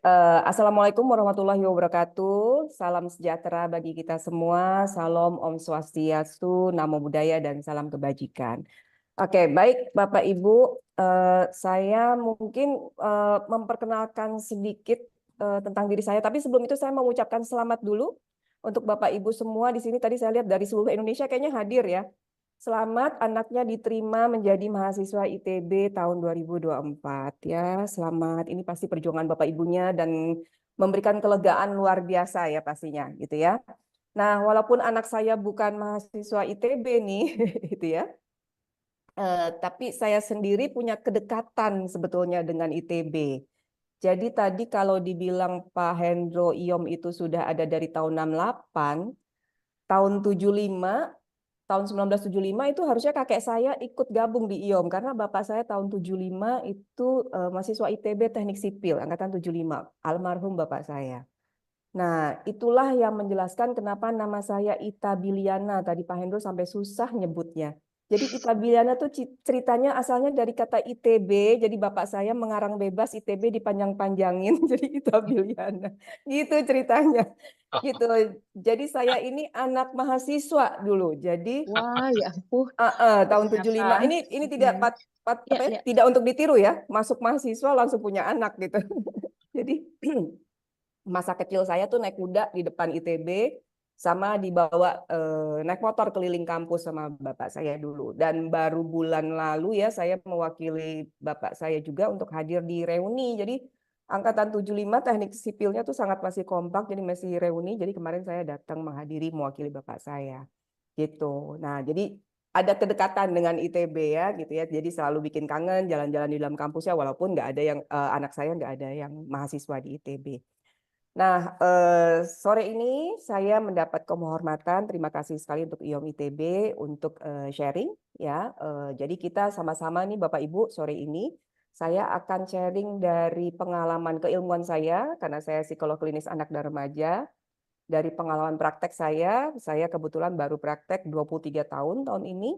Assalamualaikum warahmatullahi wabarakatuh. Salam sejahtera bagi kita semua. Salam Om Swastiastu, Namo Buddhaya, dan salam kebajikan. Oke, baik Bapak Ibu. Saya mungkin memperkenalkan sedikit tentang diri saya. Tapi sebelum itu saya mengucapkan selamat dulu untuk Bapak Ibu semua di sini. Tadi saya lihat dari seluruh Indonesia kayaknya hadir ya. Selamat anaknya diterima menjadi mahasiswa ITB tahun 2024 ya. Selamat. Ini pasti perjuangan Bapak Ibunya dan memberikan kelegaan luar biasa ya pastinya gitu ya. Nah, walaupun anak saya bukan mahasiswa ITB nih gitu ya. Tapi saya sendiri punya kedekatan sebetulnya dengan ITB. Jadi tadi kalau dibilang Pak Hendro Iom itu sudah ada dari tahun 68, tahun 75, tahun 1975 itu harusnya kakek saya ikut gabung di IOM karena bapak saya tahun 75 itu mahasiswa ITB Teknik Sipil angkatan 75, almarhum bapak saya. Nah, itulah yang menjelaskan kenapa nama saya Ita Biliana tadi Pak Hendro sampai susah nyebutnya. Jadi Ita Biliana tuh ceritanya asalnya dari kata ITB, jadi bapak saya mengarang bebas ITB dipanjang-panjangin jadi Ita Biliana. Gitu ceritanya. Gitu. Jadi saya ini anak mahasiswa dulu. Jadi Wah, ya ampun, tahun ternyata. 75. Ini Oke. tidak Ya, apa ya, ya. tidak untuk ditiru ya. Masuk mahasiswa langsung punya anak gitu. Jadi masa kecil saya tuh naik kuda di depan ITB sama dibawa naik motor keliling kampus sama bapak saya dulu. Dan baru bulan lalu ya saya mewakili bapak saya juga untuk hadir di reuni. Jadi angkatan 75 teknik sipilnya tuh sangat masih kompak jadi masih reuni. Jadi kemarin saya datang menghadiri mewakili bapak saya. Gitu. Nah, jadi ada kedekatan dengan ITB ya gitu ya. Jadi selalu bikin kangen jalan-jalan di dalam kampusnya walaupun nggak ada yang anak saya nggak ada yang mahasiswa di ITB. Nah, sore ini saya mendapat kehormatan, terima kasih sekali untuk IOM ITB untuk sharing ya. Jadi kita sama-sama nih Bapak Ibu sore ini saya akan sharing dari pengalaman keilmuan saya karena saya psikolog klinis anak dan remaja. Dari pengalaman praktek saya kebetulan baru praktek 23 tahun ini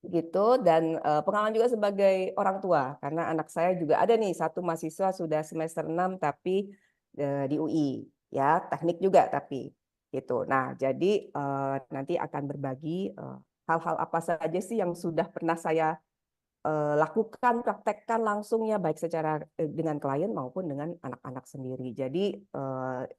gitu dan pengalaman juga sebagai orang tua karena anak saya juga ada nih satu mahasiswa sudah semester 6 tapi di UI ya teknik juga tapi gitu. Nah jadi nanti akan berbagi hal-hal apa saja sih yang sudah pernah saya lakukan praktekkan langsung ya baik secara dengan klien maupun dengan anak-anak sendiri. Jadi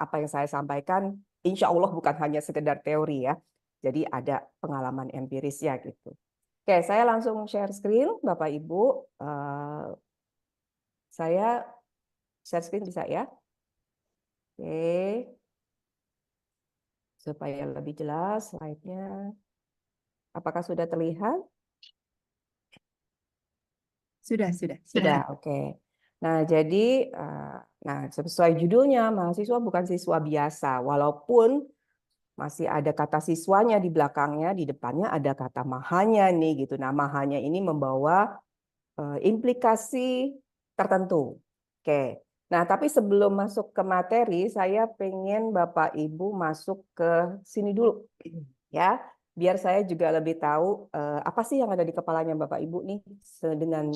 apa yang saya sampaikan insya Allah bukan hanya sekedar teori ya. Jadi ada pengalaman empiris ya gitu. Oke, saya langsung share screen, Bapak Ibu. Saya share screen bisa ya? Oke, supaya lebih jelas slide-nya. Apakah sudah terlihat? Sudah, sudah. Sudah, Silahkan. oke. Nah, jadi, nah sesuai judulnya, mahasiswa bukan siswa biasa, walaupun masih ada kata siswanya di belakangnya, di depannya ada kata mahanya nih gitu. Nah, mahanya ini membawa implikasi tertentu. Oke. Nah, tapi sebelum masuk ke materi, saya pengen Bapak Ibu masuk ke sini dulu, ya, biar saya juga lebih tahu apa sih yang ada di kepalanya Bapak Ibu nih dengan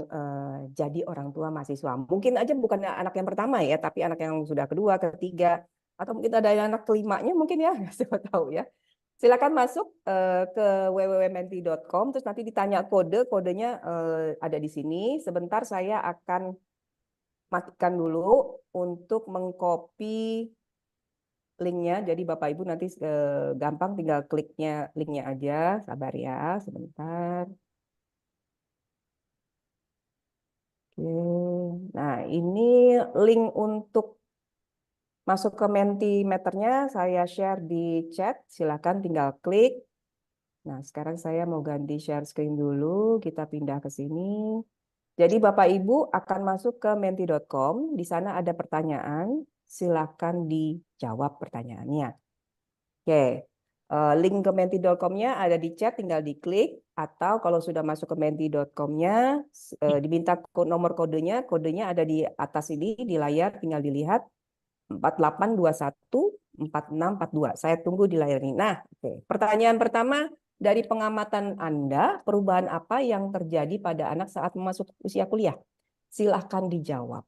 jadi orang tua mahasiswa. Mungkin aja bukan anak yang pertama ya, tapi anak yang sudah kedua, ketiga, atau mungkin ada yang anak kelimanya mungkin ya, siapa tahu ya. Silakan masuk ke www.menti.com, terus nanti ditanya kodenya ada di sini. Sebentar saya akan matikan dulu untuk mengcopy linknya. Jadi Bapak Ibu nanti gampang tinggal kliknya linknya aja. Sabar ya, sebentar. Oke. Nah ini link untuk masuk ke Mentimeternya saya share di chat. Silakan tinggal klik. Nah, sekarang saya mau ganti share screen dulu. Kita pindah ke sini. Jadi Bapak Ibu akan masuk ke menti.com. Di sana ada pertanyaan. Silakan dijawab pertanyaannya. Oke. Link ke menti.com-nya ada di chat, tinggal diklik. Atau kalau sudah masuk ke menti.com-nya, diminta nomor kodenya ada di atas ini, di layar, tinggal dilihat. 48214642. Saya tunggu di layar ini. Nah, oke. Pertanyaan pertama, dari pengamatan Anda, perubahan apa yang terjadi pada anak saat memasuki usia kuliah? Silahkan dijawab.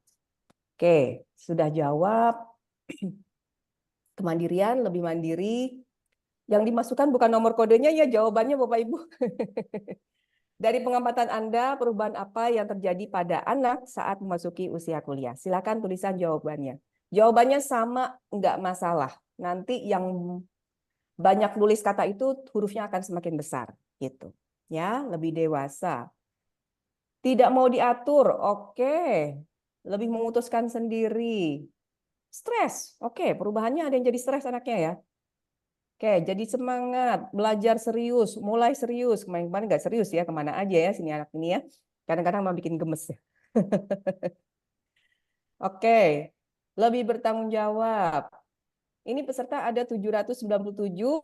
Oke, sudah jawab. Kemandirian, lebih mandiri. Yang dimasukkan bukan nomor kodenya ya, jawabannya Bapak Ibu. Dari pengamatan Anda, perubahan apa yang terjadi pada anak saat memasuki usia kuliah? Silakan tulisan jawabannya. Jawabannya sama, nggak masalah. Nanti yang banyak nulis kata itu hurufnya akan semakin besar, gitu. Ya, lebih dewasa. Tidak mau diatur, oke. Lebih memutuskan sendiri. Stres, oke. Perubahannya ada yang jadi stres anaknya ya. Oke, jadi semangat, belajar serius, mulai serius. Kemarin-kemarin nggak serius ya, kemana aja ya sini anak ini ya. Kadang-kadang mau bikin gemes ya. Oke, lebih bertanggung jawab. Ini peserta ada 797,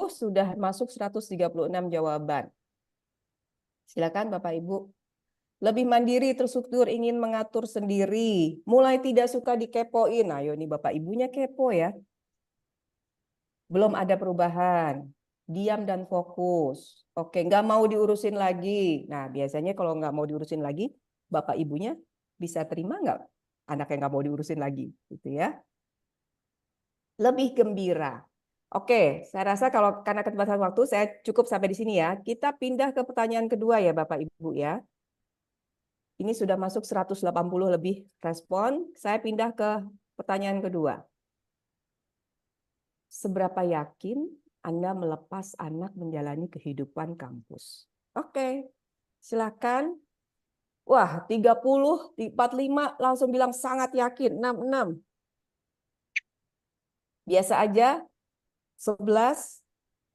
sudah masuk 136 jawaban. Silakan Bapak Ibu. Lebih mandiri, terstruktur, ingin mengatur sendiri. Mulai tidak suka dikepoin. Ayo nih Bapak Ibunya kepo ya. Belum ada perubahan. Diam dan fokus. Oke, nggak mau diurusin lagi. Nah, biasanya kalau nggak mau diurusin lagi, Bapak Ibunya bisa terima nggak anak yang nggak mau diurusin lagi? Gitu ya. Lebih gembira. Oke, saya rasa kalau karena keterbatasan waktu, saya cukup sampai di sini ya. Kita pindah ke pertanyaan kedua ya Bapak Ibu ya. Ini sudah masuk 180 lebih respon. Saya pindah ke pertanyaan kedua. Seberapa yakin Anda melepas anak menjalani kehidupan kampus? Oke, silakan. Wah, 30, 45 langsung bilang sangat yakin. 66. Biasa aja. 11.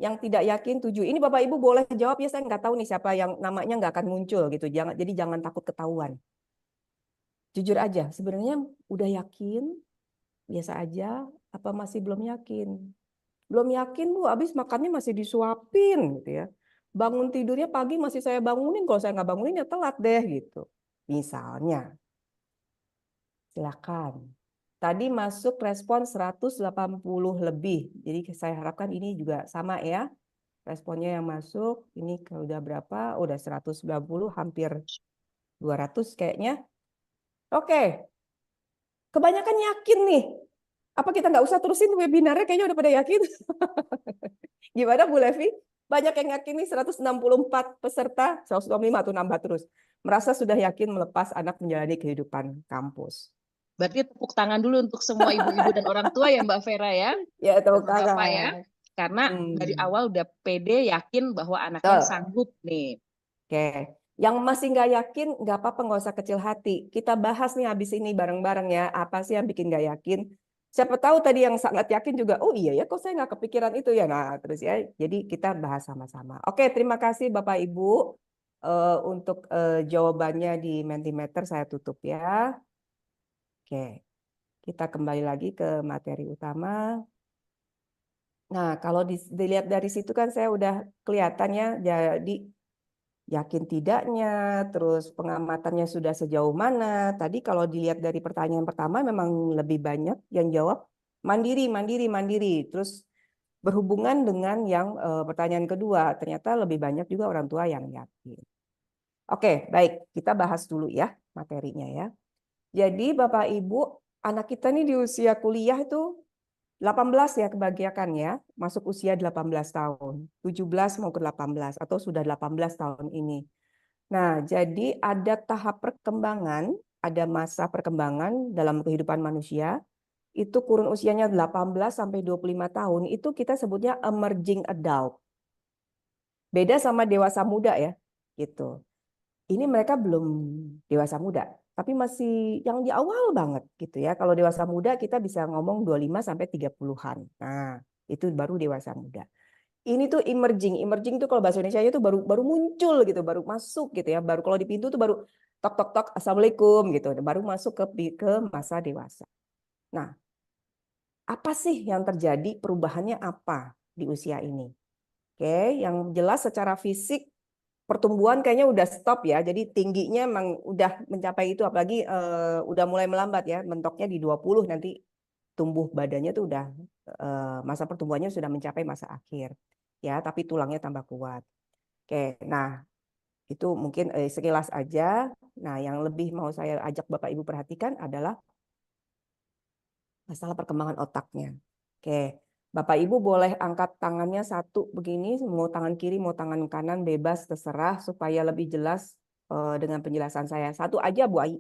Yang tidak yakin 7. Ini Bapak Ibu boleh jawab ya, saya nggak tahu nih siapa yang namanya nggak akan muncul gitu. Jadi jangan takut ketahuan. Jujur aja, sebenarnya udah yakin, biasa aja, apa masih belum yakin? Belum yakin Bu, habis makannya masih disuapin gitu ya. Bangun tidurnya pagi masih saya bangunin, kalau saya nggak bangunin ya telat deh gitu. Misalnya, silakan. Tadi masuk respon 180 lebih. Jadi saya harapkan ini juga sama ya. Responnya yang masuk, ini udah berapa? Udah 190, hampir 200 kayaknya. Oke, kebanyakan yakin nih. Apa kita nggak usah terusin webinarnya, kayaknya udah pada yakin. Gimana Bu Levi? Banyak yang yakin nih 164 peserta, 165 tuh nambah terus. Merasa sudah yakin melepas anak menjalani kehidupan kampus. Berarti tepuk tangan dulu untuk semua ibu-ibu dan orang tua ya Mbak Vera ya. Ya, tepuk Bapak ya. tangan. Karena dari awal udah pede yakin bahwa anaknya sanggup nih. Oke. Yang masih nggak yakin, nggak apa-apa, nggak usah kecil hati. Kita bahas nih habis ini bareng-bareng ya. Apa sih yang bikin nggak yakin? Siapa tahu tadi yang sangat yakin juga, oh iya ya, kok saya nggak kepikiran itu ya. Nah, terus ya, jadi kita bahas sama-sama. Oke, terima kasih Bapak Ibu. Untuk jawabannya di Mentimeter saya tutup ya. Oke, kita kembali lagi ke materi utama. Nah, kalau dilihat dari situ kan saya udah kelihatannya jadi yakin tidaknya, terus pengamatannya sudah sejauh mana. Tadi kalau dilihat dari pertanyaan pertama memang lebih banyak yang jawab mandiri, mandiri, mandiri. Terus berhubungan dengan yang pertanyaan kedua, ternyata lebih banyak juga orang tua yang yakin. Oke, baik. Kita bahas dulu ya materinya ya. Jadi Bapak Ibu, anak kita nih di usia kuliah itu 18 ya kebanyakan ya, masuk usia 18 tahun. 17 mau ke 18 atau sudah 18 tahun ini. Nah, jadi ada tahap perkembangan, ada masa perkembangan dalam kehidupan manusia. Itu kurun usianya 18 sampai 25 tahun, itu kita sebutnya emerging adult. Beda sama dewasa muda ya, gitu. Ini mereka belum dewasa muda, tapi masih yang di awal banget gitu ya. Kalau dewasa muda kita bisa ngomong 25 sampai 30-an. Nah, itu baru dewasa muda. Ini tuh emerging. Emerging tuh kalau bahasa Indonesia itu baru muncul gitu, baru masuk gitu ya. Baru kalau di pintu tuh baru tok tok tok assalamualaikum gitu, baru masuk ke masa dewasa. Nah, apa sih yang terjadi, perubahannya apa di usia ini? Oke, yang jelas secara fisik pertumbuhan kayaknya udah stop ya. Jadi tingginya memang udah mencapai itu, apalagi udah mulai melambat ya. Mentoknya di 20, nanti tumbuh badannya tuh udah masa pertumbuhannya sudah mencapai masa akhir. Ya, tapi tulangnya tambah kuat. Oke, nah itu mungkin sekilas aja. Nah, yang lebih mau saya ajak Bapak Ibu perhatikan adalah masalah perkembangan otaknya. Oke, Bapak Ibu boleh angkat tangannya satu begini, mau tangan kiri, mau tangan kanan, bebas terserah supaya lebih jelas dengan penjelasan saya. Satu aja Bu Ai.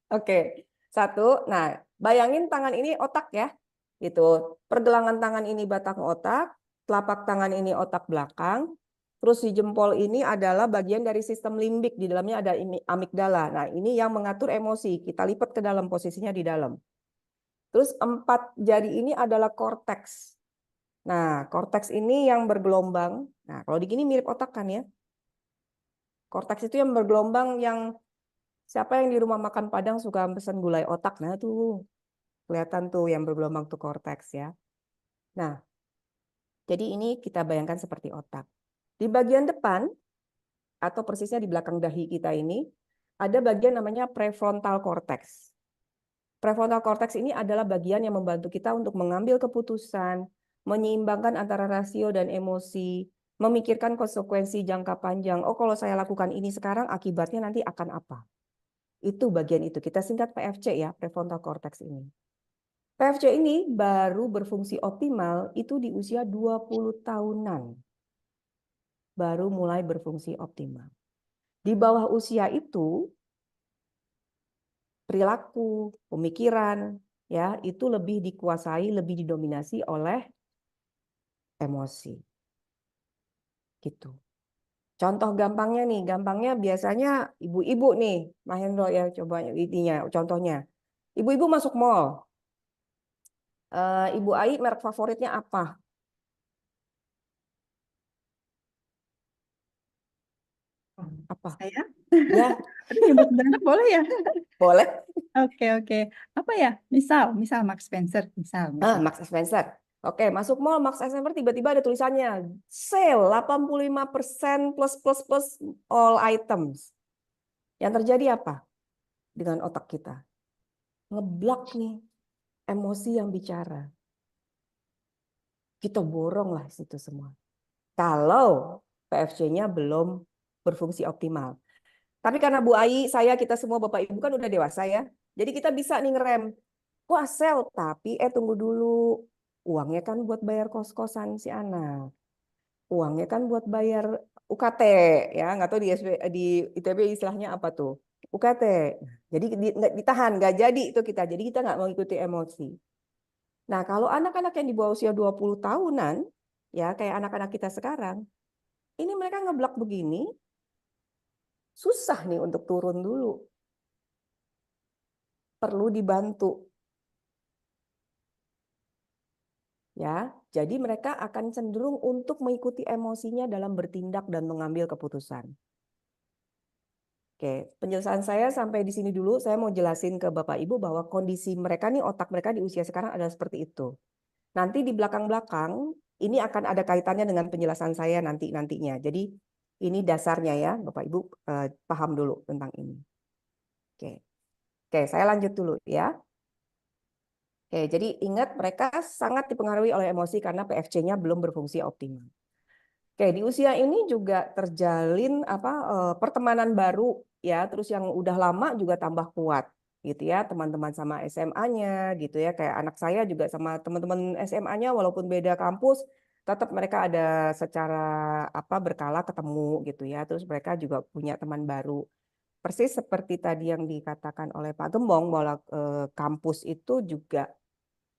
Oke, satu. Nah, bayangin tangan ini otak ya, gitu. Pergelangan tangan ini batang otak, telapak tangan ini otak belakang, terus si jempol ini adalah bagian dari sistem limbik, di dalamnya ada amigdala. Nah, ini yang mengatur emosi. Kita lipat ke dalam, posisinya di dalam. Terus 4 jari ini adalah korteks. Nah, korteks ini yang bergelombang. Nah, kalau di gini mirip otak kan ya. Korteks itu yang bergelombang, yang siapa yang di rumah makan Padang suka pesen gulai otak? Nah, tuh kelihatan tuh yang bergelombang tuh korteks ya. Nah, jadi ini kita bayangkan seperti otak. Di bagian depan atau persisnya di belakang dahi kita ini ada bagian namanya prefrontal cortex. Prefrontal cortex ini adalah bagian yang membantu kita untuk mengambil keputusan, menyeimbangkan antara rasio dan emosi, memikirkan konsekuensi jangka panjang. Oh, kalau saya lakukan ini sekarang, akibatnya nanti akan apa? Itu bagian itu. Kita singkat PFC ya, prefrontal cortex ini. PFC ini baru berfungsi optimal itu di usia 20 tahunan. Baru mulai berfungsi optimal. Di bawah usia itu, perilaku, pemikiran, ya itu lebih dikuasai, lebih didominasi oleh emosi. Gitu. Contoh gampangnya nih, gampangnya biasanya ibu-ibu nih, Mahendro ya coba intinya, contohnya. Ibu-ibu masuk mall. Ibu Ai merek favoritnya apa? Apa? Saya? Ya, Aduh, nyebut brand boleh ya? boleh. Oke. Apa ya? Misal Max Spencer. Misal. Max Spencer. Oke, masuk mall Max Spencer tiba-tiba ada tulisannya sale 85% plus all items. Yang terjadi apa dengan otak kita? Ngeblok nih emosi yang bicara. Kita borong lah situ semua. Kalau PFC-nya belum berfungsi optimal. Tapi karena Bu Ai, saya, kita semua Bapak Ibu kan udah dewasa ya. Jadi kita bisa nih ngerem. Wah sel, tapi tunggu dulu. Uangnya kan buat bayar kos-kosan si anak. Uangnya kan buat bayar UKT ya, nggak tahu di ITB istilahnya apa tuh. UKT. Jadi nggak ditahan, nggak jadi itu kita. Jadi kita nggak mengikuti emosi. Nah, kalau anak-anak yang di bawah usia 20 tahunan, ya kayak anak-anak kita sekarang, ini mereka ngeblok begini, susah nih untuk turun dulu. Perlu dibantu. Ya, jadi mereka akan cenderung untuk mengikuti emosinya dalam bertindak dan mengambil keputusan. Oke, penjelasan saya sampai di sini dulu. Saya mau jelasin ke Bapak Ibu bahwa kondisi mereka nih, otak mereka di usia sekarang adalah seperti itu. Nanti di belakang-belakang ini akan ada kaitannya dengan penjelasan saya nantinya. Jadi ini dasarnya ya, Bapak Ibu paham dulu tentang ini. Oke, saya lanjut dulu ya. Oke, jadi ingat mereka sangat dipengaruhi oleh emosi karena PFC-nya belum berfungsi optimal. Oke, di usia ini juga terjalin pertemanan baru ya, terus yang udah lama juga tambah kuat gitu ya, teman-teman sama SMA-nya gitu ya, kayak anak saya juga sama teman-teman SMA-nya walaupun beda kampus, tetap mereka ada secara berkala ketemu gitu ya, terus mereka juga punya teman baru. Persis seperti tadi yang dikatakan oleh Pak Gembong bahwa kampus itu juga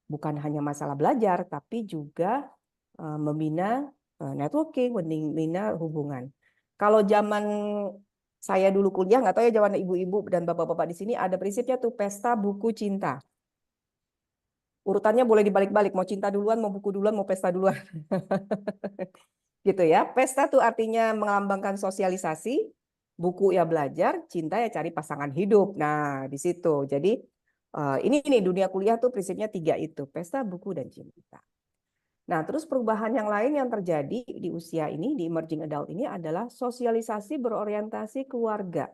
bukan hanya masalah belajar, tapi juga membina networking, membina hubungan. Kalau zaman saya dulu kuliah, nggak tahu ya zaman ibu-ibu dan bapak-bapak di sini ada prinsipnya tuh pesta buku cinta. Urutannya boleh dibalik-balik, mau cinta duluan, mau buku duluan, mau pesta duluan. Gitu ya. Pesta tuh artinya melambangkan sosialisasi, buku ya belajar, cinta ya cari pasangan hidup. Nah, di situ. Jadi ini nih dunia kuliah tuh prinsipnya 3 itu, pesta, buku, dan cinta. Nah, terus perubahan yang lain yang terjadi di usia ini, di emerging adult ini adalah sosialisasi berorientasi keluarga.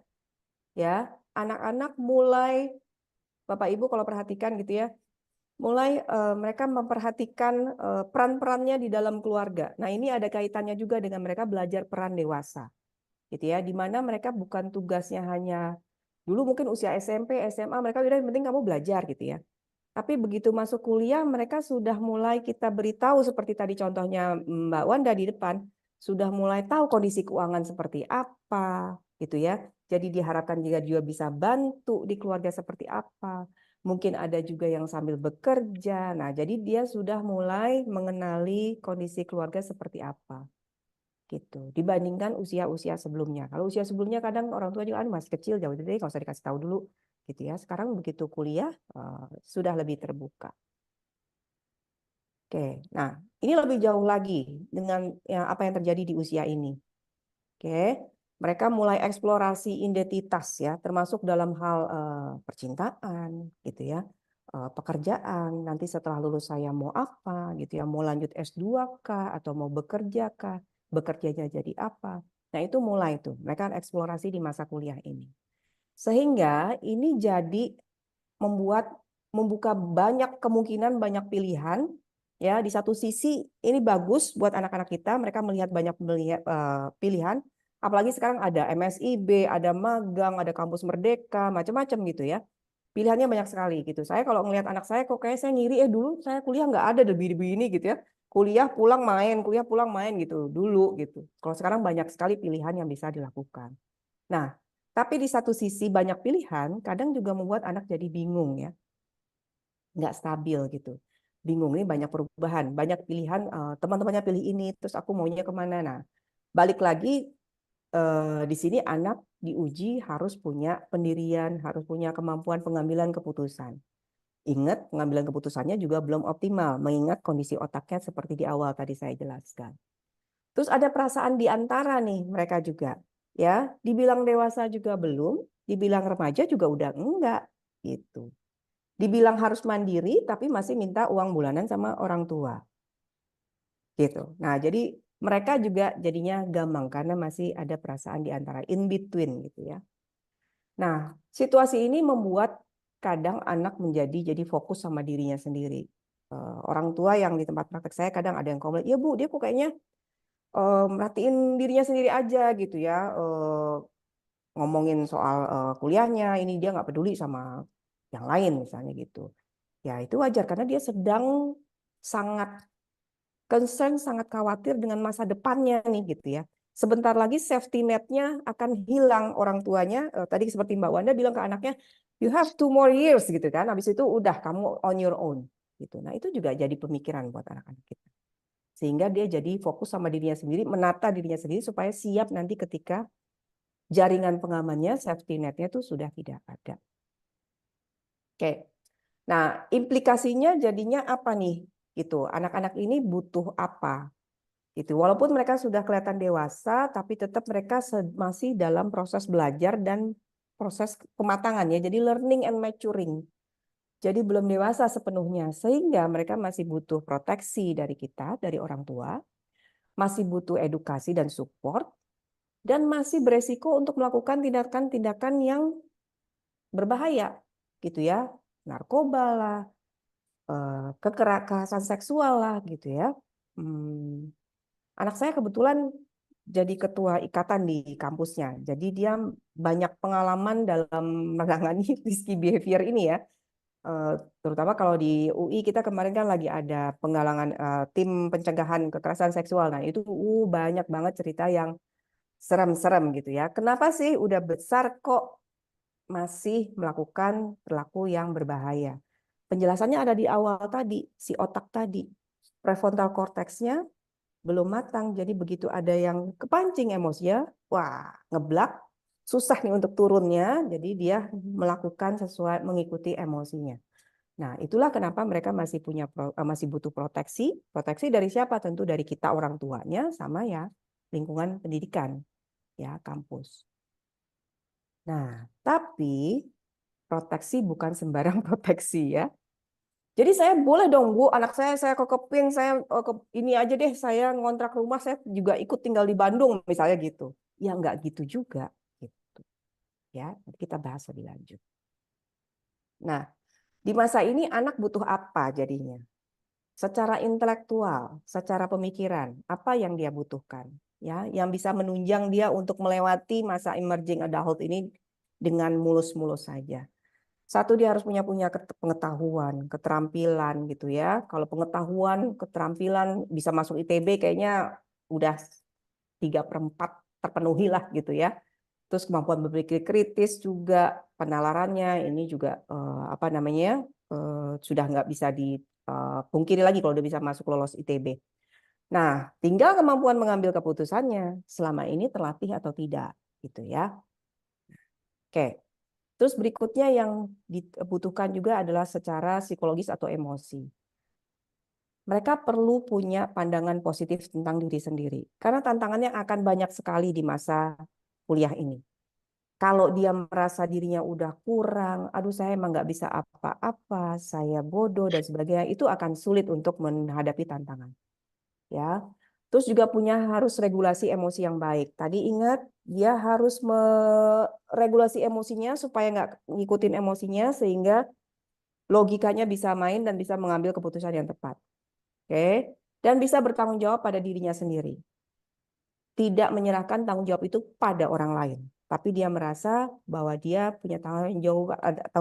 Ya, anak-anak mulai, Bapak Ibu kalau perhatikan gitu ya, mulai mereka memperhatikan peran-perannya di dalam keluarga. Nah, ini ada kaitannya juga dengan mereka belajar peran dewasa. Gitu ya, di mana mereka bukan tugasnya hanya dulu mungkin usia SMP, SMA mereka udah yang penting kamu belajar gitu ya. Tapi begitu masuk kuliah, mereka sudah mulai kita beritahu seperti tadi contohnya Mbak Wanda di depan, sudah mulai tahu kondisi keuangan seperti apa, gitu ya. Jadi diharapkan juga bisa bantu di keluarga seperti apa. Mungkin ada juga yang sambil bekerja. Nah, jadi dia sudah mulai mengenali kondisi keluarga seperti apa, gitu. Dibandingkan usia-usia sebelumnya. Kalau usia sebelumnya kadang orang tua juga masih kecil, jauh dari nggak usah dikasih tahu dulu. Gitu ya. Sekarang begitu kuliah sudah lebih terbuka. Oke, nah ini lebih jauh lagi dengan apa yang terjadi di usia ini. Oke, mereka mulai eksplorasi identitas ya, termasuk dalam hal percintaan, gitu ya, pekerjaan. Nanti setelah lulus saya mau apa, gitu ya, mau lanjut S2 kah, atau mau bekerja kah, bekerjanya jadi apa. Nah itu mulai tuh, mereka eksplorasi di masa kuliah ini. Sehingga ini jadi membuka banyak kemungkinan, banyak pilihan. Ya, di satu sisi ini bagus buat anak-anak kita, mereka melihat banyak pilihan. Apalagi sekarang ada MSIB, ada magang, ada kampus merdeka, macam-macam gitu ya. Pilihannya banyak sekali gitu. Saya kalau ngelihat anak saya kok kayak saya ngiri, dulu saya kuliah nggak ada lebih ini gitu ya. Kuliah pulang main gitu dulu gitu. Kalau sekarang banyak sekali pilihan yang bisa dilakukan. Nah, tapi di satu sisi banyak pilihan, kadang juga membuat anak jadi bingung ya, nggak stabil gitu. Bingung, ini banyak perubahan, banyak pilihan, teman-temannya pilih ini, terus aku maunya kemana. Nah, balik lagi di sini anak diuji harus punya pendirian, harus punya kemampuan pengambilan keputusan. Ingat, pengambilan keputusannya juga belum optimal, mengingat kondisi otaknya seperti di awal tadi saya jelaskan. Terus ada perasaan di antara nih mereka juga, ya, dibilang dewasa juga belum, dibilang remaja juga udah enggak, gitu. Dibilang harus mandiri, tapi masih minta uang bulanan sama orang tua. Gitu. Nah, jadi mereka juga jadinya gamang karena masih ada perasaan di antara in between gitu ya. Nah, situasi ini membuat kadang anak jadi fokus sama dirinya sendiri. Orang tua yang di tempat praktek saya kadang ada yang komplain, "Ya Bu, dia kok kayaknya merhatiin dirinya sendiri aja gitu ya. Ngomongin soal kuliahnya, ini dia nggak peduli sama yang lain misalnya gitu." Ya itu wajar karena dia sedang sangat concern, sangat khawatir dengan masa depannya nih gitu ya. Sebentar lagi safety net-nya akan hilang orang tuanya. Tadi seperti Mbak Wanda bilang ke anaknya, you have 2 more years gitu kan. Habis itu udah kamu on your own gitu. Nah itu juga jadi pemikiran buat anak-anak kita. Sehingga dia jadi fokus sama dirinya sendiri, menata dirinya sendiri supaya siap nanti ketika jaringan pengamannya, safety net-nya tuh sudah tidak ada. Oke. Nah, implikasinya jadinya apa nih? Gitu. Anak-anak ini butuh apa? Gitu. Walaupun mereka sudah kelihatan dewasa, tapi tetap mereka masih dalam proses belajar dan proses kematangan ya. Jadi learning and maturing. Jadi belum dewasa sepenuhnya, sehingga mereka masih butuh proteksi dari kita, dari orang tua, masih butuh edukasi dan support, dan masih beresiko untuk melakukan tindakan-tindakan yang berbahaya, gitu ya, narkoba lah, kekerasan seksual lah, gitu ya. Anak saya kebetulan jadi ketua ikatan di kampusnya. Jadi dia banyak pengalaman dalam menangani risky behavior ini ya. Terutama kalau di UI kita kemarin kan lagi ada penggalangan tim pencegahan kekerasan seksual. Nah itu banyak banget cerita yang serem-serem gitu ya. Kenapa sih udah besar kok masih melakukan perilaku yang berbahaya? Penjelasannya ada di awal tadi, si otak tadi. Prefrontal cortex-nya belum matang. Jadi begitu ada yang kepancing emosinya, wah ngeblak, susah nih untuk turunnya. Jadi dia melakukan sesuai mengikuti emosinya. Nah, itulah kenapa mereka masih butuh proteksi. Proteksi dari siapa? Tentu dari kita orang tuanya sama ya lingkungan pendidikan, ya kampus. Nah, tapi proteksi bukan sembarang proteksi ya. Jadi saya boleh dong Bu, anak saya kekepin, saya ini aja deh, saya ngontrak rumah, saya juga ikut tinggal di Bandung misalnya gitu. Ya nggak gitu juga gitu. Ya, nanti kita bahas lebih lanjut. Nah, di masa ini anak butuh apa jadinya? Secara intelektual, secara pemikiran, apa yang dia butuhkan? Ya, yang bisa menunjang dia untuk melewati masa emerging adulthood ini dengan mulus-mulus saja. Satu, dia harus punya pengetahuan, keterampilan gitu ya. Kalau pengetahuan, keterampilan bisa masuk ITB kayaknya udah 3/4 terpenuhi lah gitu ya. Terus kemampuan berpikir kritis juga, penalarannya ini juga apa namanya sudah nggak bisa dipungkiri lagi kalau udah bisa masuk lolos ITB. Nah, tinggal kemampuan mengambil keputusannya selama ini terlatih atau tidak gitu ya. Oke. Terus berikutnya yang dibutuhkan juga adalah secara psikologis atau emosi. Mereka perlu punya pandangan positif tentang diri sendiri. Karena tantangannya akan banyak sekali di masa kuliah ini. Kalau dia merasa dirinya udah kurang, aduh saya emang nggak bisa apa-apa, saya bodoh dan sebagainya, itu akan sulit untuk menghadapi tantangan. Ya, terus juga harus regulasi emosi yang baik. Tadi ingat dia harus meregulasi emosinya supaya nggak ngikutin emosinya sehingga logikanya bisa main dan bisa mengambil keputusan yang tepat. Oke, dan bisa bertanggung jawab pada dirinya sendiri. Tidak menyerahkan tanggung jawab itu pada orang lain, tapi dia merasa bahwa dia punya tanggung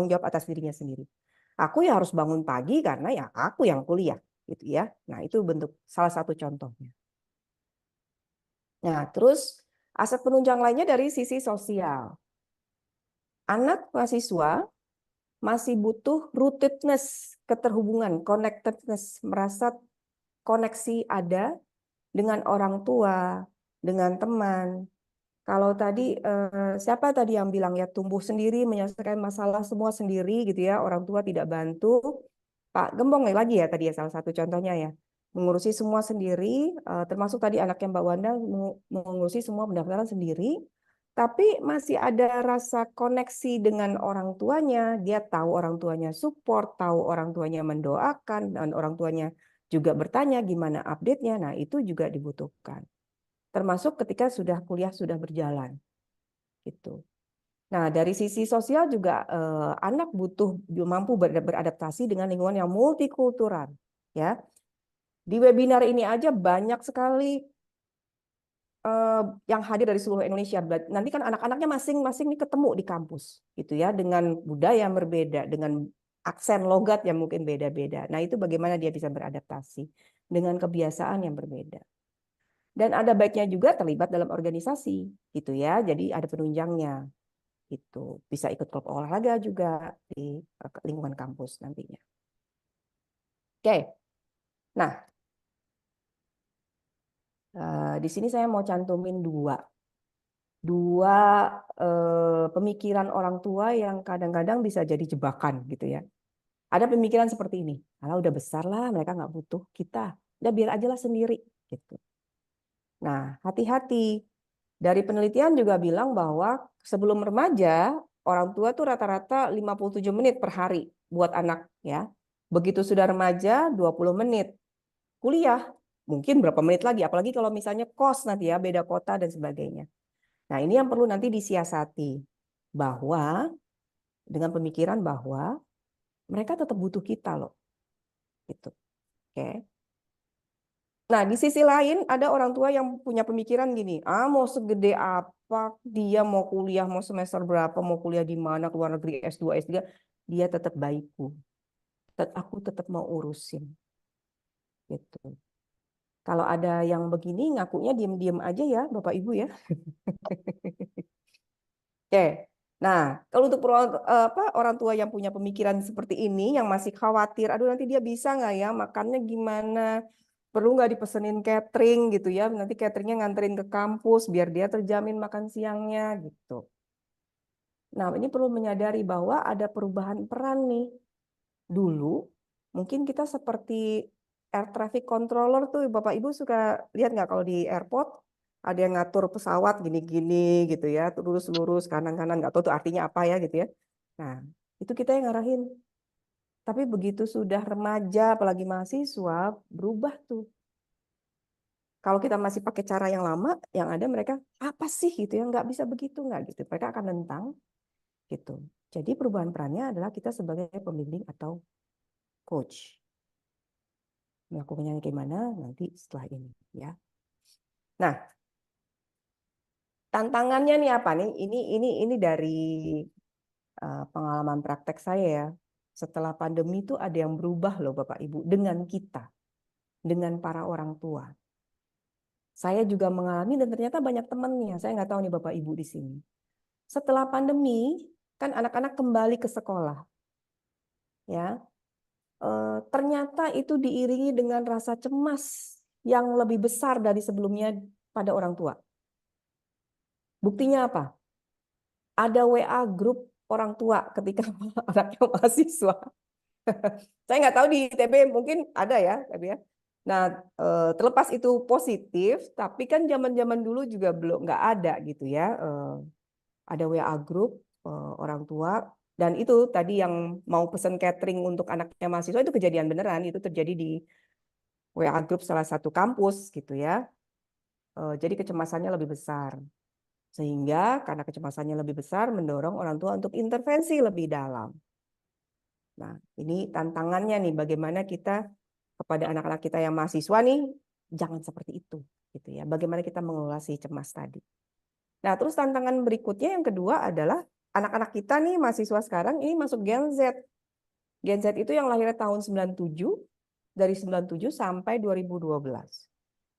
jawab atas dirinya sendiri. Aku ya harus bangun pagi karena ya aku yang kuliah, gitu ya. Nah, itu bentuk salah satu contohnya. Nah, terus aset penunjang lainnya dari sisi sosial. Anak mahasiswa masih butuh rootedness, keterhubungan, connectedness, merasa koneksi ada dengan orang tua, dengan teman. Kalau tadi siapa tadi yang bilang ya tumbuh sendiri, menyelesaikan masalah semua sendiri gitu ya, orang tua tidak bantu. Pak Gembong lagi ya tadi ya salah satu contohnya ya. Mengurusi semua sendiri, termasuk tadi anaknya Mbak Wanda mengurusi semua pendaftaran sendiri. Tapi masih ada rasa koneksi dengan orang tuanya. Dia tahu orang tuanya support, tahu orang tuanya mendoakan, dan orang tuanya juga bertanya gimana update-nya. Nah, itu juga dibutuhkan. Termasuk ketika sudah kuliah sudah berjalan. Gitu. Nah, dari sisi sosial juga anak butuh mampu beradaptasi dengan lingkungan yang multikultural. Ya, di webinar ini aja banyak sekali yang hadir dari seluruh Indonesia. Nanti kan anak-anaknya masing-masing nih ketemu di kampus, gitu ya, dengan budaya yang berbeda, dengan aksen logat yang mungkin beda-beda. Nah, itu bagaimana dia bisa beradaptasi dengan kebiasaan yang berbeda. Dan ada baiknya juga terlibat dalam organisasi, gitu ya. Jadi ada penunjangnya, gitu. Bisa ikut klub olahraga juga di lingkungan kampus nantinya. Oke. Nah, di sini saya mau cantumin dua pemikiran orang tua yang kadang-kadang bisa jadi jebakan gitu ya. Ada pemikiran seperti ini, kalau udah besar lah mereka nggak butuh kita, udah biar aja lah sendiri gitu. Nah, hati-hati. Dari penelitian juga bilang bahwa sebelum remaja orang tua tuh rata-rata 57 menit per hari buat anak ya. Begitu sudah remaja 20 menit. Kuliah mungkin berapa menit lagi, apalagi kalau misalnya kos nanti ya, beda kota dan sebagainya. Nah, ini yang perlu nanti disiasati, bahwa dengan pemikiran bahwa mereka tetap butuh kita loh. Gitu. Oke. Nah, di sisi lain ada orang tua yang punya pemikiran gini, mau segede apa dia mau kuliah, mau semester berapa, mau kuliah di mana, keluar negeri S2, S3, dia tetap baikku. Aku tetap mau urusin. Gitu. Kalau ada yang begini ngakunya diam-diam aja ya, Bapak Ibu ya. Oke. Nah, kalau untuk orang tua yang punya pemikiran seperti ini, yang masih khawatir, aduh nanti dia bisa nggak ya, makannya gimana, perlu nggak dipesenin catering gitu ya, nanti cateringnya nganterin ke kampus, biar dia terjamin makan siangnya gitu. Nah, ini perlu menyadari bahwa ada perubahan peran nih. Dulu, mungkin kita seperti air traffic controller tuh, Bapak Ibu suka lihat nggak kalau di airport, ada yang ngatur pesawat gini-gini gitu ya, lurus-lurus kanan-kanan, nggak tahu tuh artinya apa ya gitu ya. Nah, itu kita yang ngarahin. Tapi begitu sudah remaja, apalagi mahasiswa, berubah tuh. Kalau kita masih pakai cara yang lama, yang ada mereka apa sih gitu ya, nggak bisa begitu nggak gitu. Mereka akan nentang gitu. Jadi perubahan perannya adalah kita sebagai pembimbing atau coach. Melakukannya gimana nanti setelah ini ya. Nah, tantangannya nih apa nih? Ini dari pengalaman praktek saya ya, setelah pandemi itu ada yang berubah loh Bapak Ibu dengan kita, dengan para orang tua. Saya juga mengalami dan ternyata banyak temannya. Saya nggak tahu nih Bapak Ibu di sini. Setelah pandemi kan anak-anak kembali ke sekolah, ya. Ternyata itu diiringi dengan rasa cemas yang lebih besar dari sebelumnya pada orang tua. Buktinya apa? Ada WA grup orang tua ketika anaknya mahasiswa. Saya nggak tahu di ITB mungkin ada ya, tapi ya. Nah, terlepas itu positif, tapi kan zaman-zaman dulu juga belum nggak ada gitu ya. Ada WA grup orang tua, dan itu tadi yang mau pesan catering untuk anaknya mahasiswa itu kejadian beneran, itu terjadi di WA grup salah satu kampus gitu ya. Jadi kecemasannya lebih besar. Sehingga karena kecemasannya lebih besar mendorong orang tua untuk intervensi lebih dalam. Nah, ini tantangannya nih bagaimana kita kepada anak-anak kita yang mahasiswa nih jangan seperti itu gitu ya. Bagaimana kita mengelola si cemas tadi. Nah, terus tantangan berikutnya yang kedua adalah anak-anak kita nih mahasiswa sekarang ini masuk Gen Z. Gen Z itu yang lahirnya tahun 97, dari 97 sampai 2012.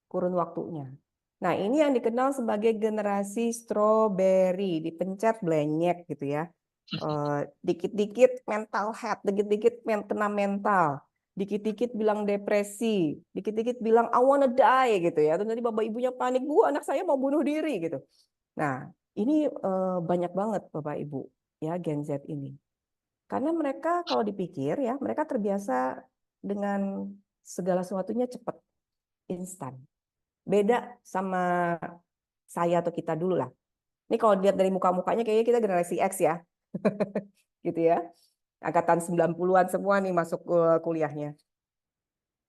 Kurun waktunya. Nah, ini yang dikenal sebagai generasi strawberry, dipencet blenyek gitu ya. Dikit-dikit mental health, dikit-dikit kena mental, dikit-dikit bilang depresi, dikit-dikit bilang I wanna die gitu ya. Terus nanti bapak ibunya panik, Bu, anak saya mau bunuh diri gitu. Nah, ini banyak banget Bapak Ibu ya Gen Z ini. Karena mereka kalau dipikir ya, mereka terbiasa dengan segala sesuatunya cepat, instan. Beda sama saya atau kita dulu lah. Ini kalau dilihat dari muka-mukanya kayaknya kita generasi X ya. Gitu ya. Angkatan 90-an semua nih masuk ke kuliahnya.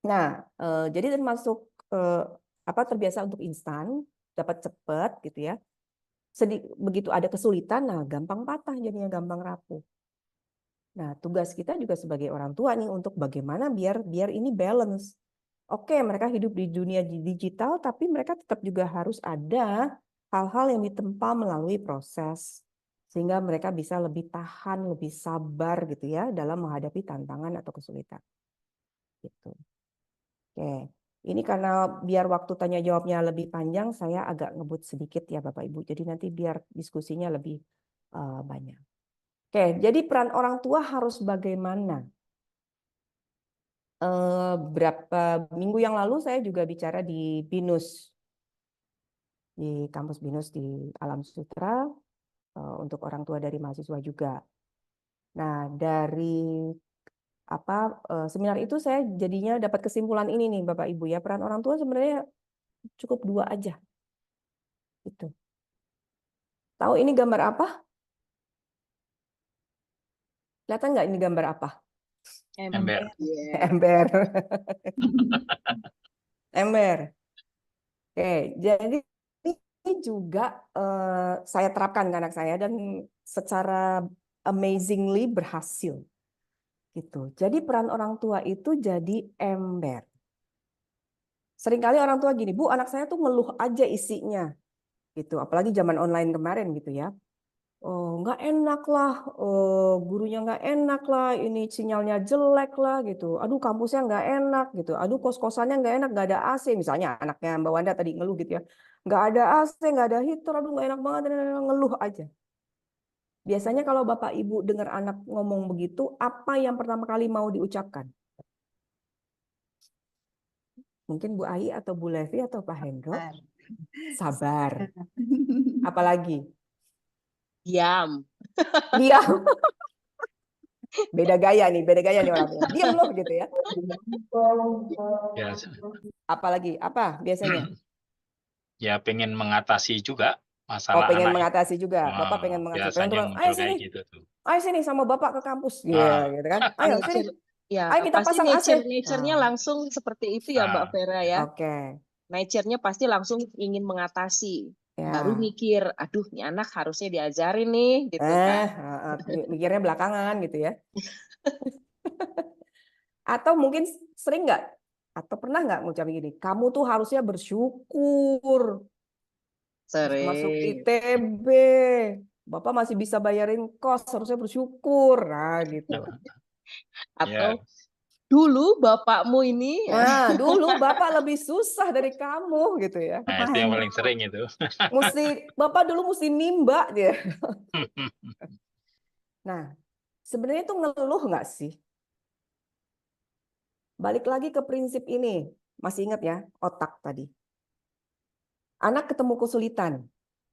Nah, jadi termasuk terbiasa untuk instan, dapat cepat gitu ya. Begitu ada kesulitan, nah gampang patah jadinya, gampang rapuh. Nah, tugas kita juga sebagai orang tua nih untuk bagaimana biar ini balance. Oke, mereka hidup di dunia digital, tapi mereka tetap juga harus ada hal-hal yang ditempa melalui proses. Sehingga mereka bisa lebih tahan, lebih sabar gitu ya dalam menghadapi tantangan atau kesulitan. Gitu. Oke, ini karena biar waktu tanya jawabnya lebih panjang, saya agak ngebut sedikit ya Bapak Ibu. Jadi nanti biar diskusinya lebih banyak. Oke, jadi peran orang tua harus bagaimana? Berapa minggu yang lalu saya juga bicara di BINUS, di kampus BINUS di Alam Sutra, untuk orang tua dari mahasiswa juga. Nah, dari seminar itu saya jadinya dapat kesimpulan ini nih Bapak Ibu ya, peran orang tua sebenarnya cukup 2 aja. Gitu. Tahu ini gambar apa? Kelihatan nggak ini gambar apa? Ember. Ember. Ember. Oke, jadi ini juga saya terapkan ke anak saya dan secara amazingly berhasil. Gitu. Jadi peran orang tua itu jadi ember. Seringkali orang tua gini, Bu, anak saya tuh ngeluh aja isinya. Gitu. Apalagi zaman online kemarin gitu ya. Oh, nggak enak lah, gurunya nggak enak lah, ini sinyalnya jelek lah gitu. Aduh, kampusnya nggak enak gitu. Aduh, kos-kosannya nggak enak, nggak ada AC. Misalnya anaknya Mbak Wanda tadi ngeluh gitu ya. Nggak ada AC, nggak ada heater, aduh nggak enak banget, ngeluh aja. Biasanya kalau Bapak Ibu dengar anak ngomong begitu, apa yang pertama kali mau diucapkan? Mungkin Bu Ai atau Bu Levi atau Pak Hendro? Sabar. Apalagi? Diam. Diam. Beda gaya nih orangnya. Diam loh gitu ya. Ya, Apalagi? Apa biasanya? ya pengen mengatasi juga Oh, masalah pengen anak. mengatasi juga. Bapak pengen mengatasi. Pengen Biasanya turun, muncul ayo kayak sini. gitu tuh. Ayo sini sama Bapak ke kampus. Ya, gitu kan. Ayo sini. Ya, Ayo kita pasti pasang AC. nature-nya langsung seperti itu ya Mbak Vera ya. Oke. Nature-nya pasti langsung ingin mengatasi. Ya. Baru mikir, aduh nih anak harusnya diajarin nih gitu kan. Mikirnya belakangan gitu ya. Atau mungkin sering nggak? Atau pernah nggak ngucapin gini, kamu tuh harusnya bersyukur. Bisa masuk Sering. ITB. Bapak masih bisa bayarin kos, harusnya bersyukur. Nah, gitu. Atau Ya, dulu bapakmu ini Nah, dulu Bapak lebih susah dari kamu gitu ya. nah itu yang paling sering itu. Bapak dulu mesti nimba dia. Nah, sebenarnya itu ngeluh nggak sih? Balik lagi ke prinsip ini. Masih ingat ya, otak tadi. Anak ketemu kesulitan.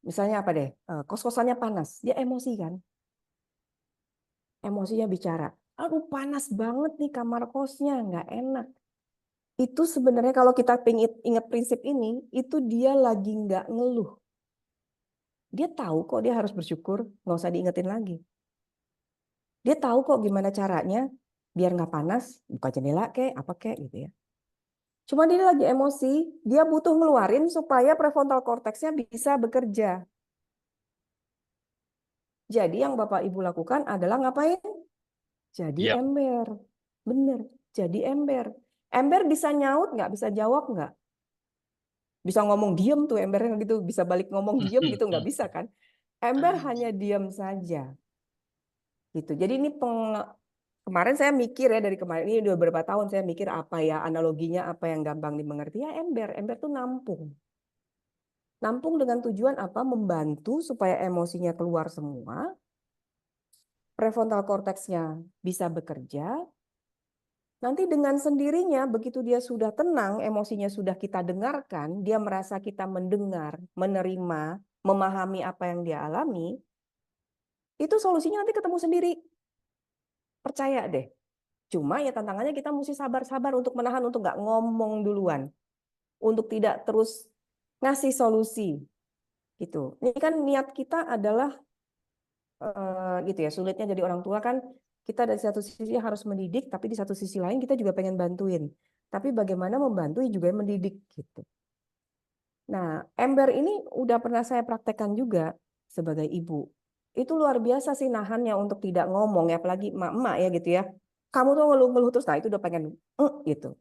Misalnya apa deh? Kos-kosannya panas. Dia emosi kan? Emosinya bicara. Aduh panas banget nih kamar kosnya. Nggak enak. Itu sebenarnya kalau kita ingat prinsip ini, itu dia lagi nggak ngeluh. Dia tahu kok dia harus bersyukur. Nggak usah diingetin lagi. Dia tahu kok gimana caranya biar nggak panas. Buka jendela kek, apa kek gitu ya. Cuma dia lagi emosi, dia butuh ngeluarin supaya prefrontal cortex-nya bisa bekerja. Jadi yang Bapak Ibu lakukan adalah ngapain? Jadi Yap. ember. Bener, jadi ember. Ember bisa nyaut nggak? Bisa jawab nggak? Bisa ngomong diem tuh embernya gitu, bisa balik ngomong diem gitu, nggak bisa kan? Ember hanya diem saja. Gitu. Jadi ini kemarin saya mikir ya, dari kemarin ini udah beberapa tahun saya mikir apa ya analoginya, apa yang gampang dimengerti. Ya ember tuh nampung. Nampung dengan tujuan apa? Membantu supaya emosinya keluar semua, prefrontal cortex-nya bisa bekerja. Nanti dengan sendirinya begitu dia sudah tenang, emosinya sudah kita dengarkan, dia merasa kita mendengar, menerima, memahami apa yang dia alami, itu solusinya nanti ketemu sendiri. Percaya deh. Cuma ya tantangannya kita mesti sabar-sabar untuk menahan, untuk nggak ngomong duluan. Untuk tidak terus ngasih solusi. Gitu. Ini kan niat kita adalah gitu ya, sulitnya jadi orang tua kan kita dari satu sisi harus mendidik, tapi di satu sisi lain kita juga pengen bantuin. Tapi bagaimana membantu juga mendidik gitu. Nah, ember ini udah pernah saya praktekkan juga sebagai ibu. Itu luar biasa sih nahannya untuk tidak ngomong ya, apalagi emak-emak ya gitu ya. Kamu tuh ngeluh-ngeluh terus, nah itu udah pengen gitu.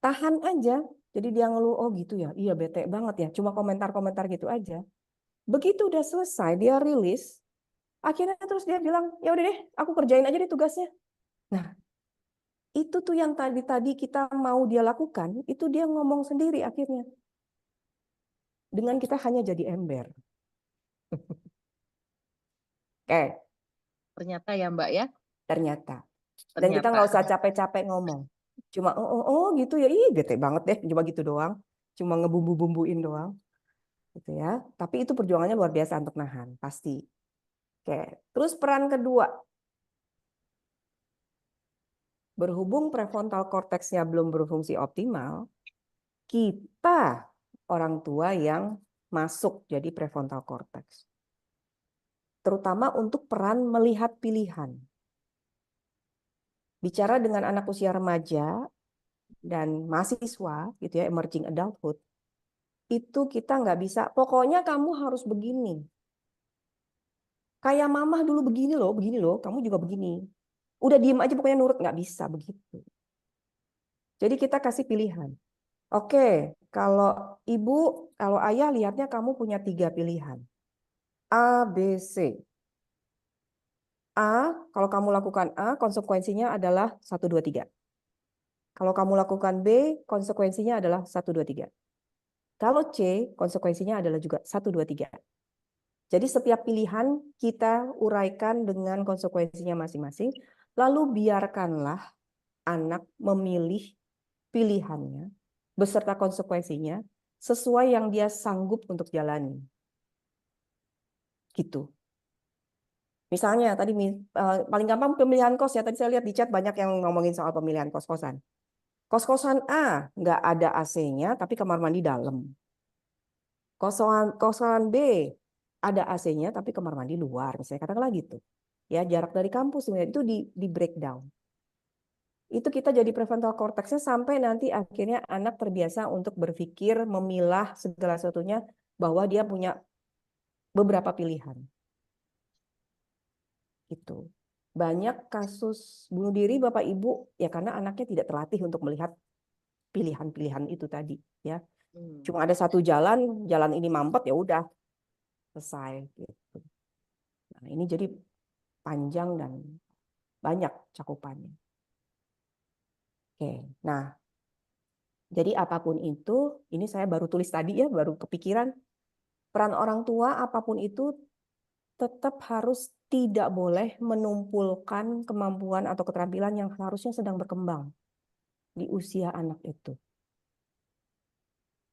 Tahan aja. Jadi dia ngeluh, oh gitu ya, iya bete banget ya. Cuma komentar-komentar gitu aja. Begitu udah selesai, dia rilis. Akhirnya terus dia bilang, ya udah deh, aku kerjain aja deh tugasnya. Nah, itu tuh yang tadi kita mau dia lakukan, itu dia ngomong sendiri akhirnya. Dengan kita hanya jadi ember. Oke, ternyata ya Mbak ya, ternyata. Dan kita ternyata. nggak usah capek-capek ngomong. Cuma, oh gitu ya, ih bete banget deh, cuma gitu doang. Cuma ngebumbu-bumbuin doang. Gitu ya. Tapi itu perjuangannya luar biasa untuk nahan, pasti. Oke, terus peran kedua. Berhubung prefrontal cortex-nya belum berfungsi optimal, kita orang tua yang masuk jadi prefrontal cortex. Terutama untuk peran melihat pilihan. Bicara dengan anak usia remaja dan mahasiswa, gitu ya, emerging adulthood, itu kita nggak bisa, pokoknya kamu harus begini. Kayak mama dulu begini loh, kamu juga begini. Udah diem aja pokoknya nurut, nggak bisa begitu. Jadi kita kasih pilihan. Oke, kalau ibu, kalau ayah lihatnya kamu punya 3 pilihan. A, B, C. A, kalau kamu lakukan A, konsekuensinya adalah 1, 2, 3. Kalau kamu lakukan B, konsekuensinya adalah 1, 2, 3. Kalau C, konsekuensinya adalah juga 1, 2, 3. Jadi setiap pilihan kita uraikan dengan konsekuensinya masing-masing, lalu biarkanlah anak memilih pilihannya beserta konsekuensinya sesuai yang dia sanggup untuk jalani. Gitu. Misalnya tadi paling gampang pemilihan kos ya. Tadi saya lihat di chat banyak yang ngomongin soal pemilihan kos-kosan. Kos-kosan A nggak ada AC-nya tapi kamar mandi dalam. Kosan B ada AC-nya tapi kamar mandi luar. Misalnya katakanlah gitu. Ya jarak dari kampus itu di breakdown. Itu kita jadi prefrontal cortex-nya sampai nanti akhirnya anak terbiasa untuk berpikir, memilah segala sesuatunya bahwa dia punya beberapa pilihan. Itu. Banyak kasus bunuh diri Bapak Ibu ya karena anaknya tidak terlatih untuk melihat pilihan-pilihan itu tadi ya. Cuma ada satu jalan ini mampet ya udah selesai gitu. Nah, ini jadi panjang dan banyak cakupannya. Oke, nah jadi apapun itu, ini saya baru tulis tadi ya, baru kepikiran, peran orang tua apapun itu tetap harus tidak boleh menumpulkan kemampuan atau keterampilan yang harusnya sedang berkembang di usia anak itu.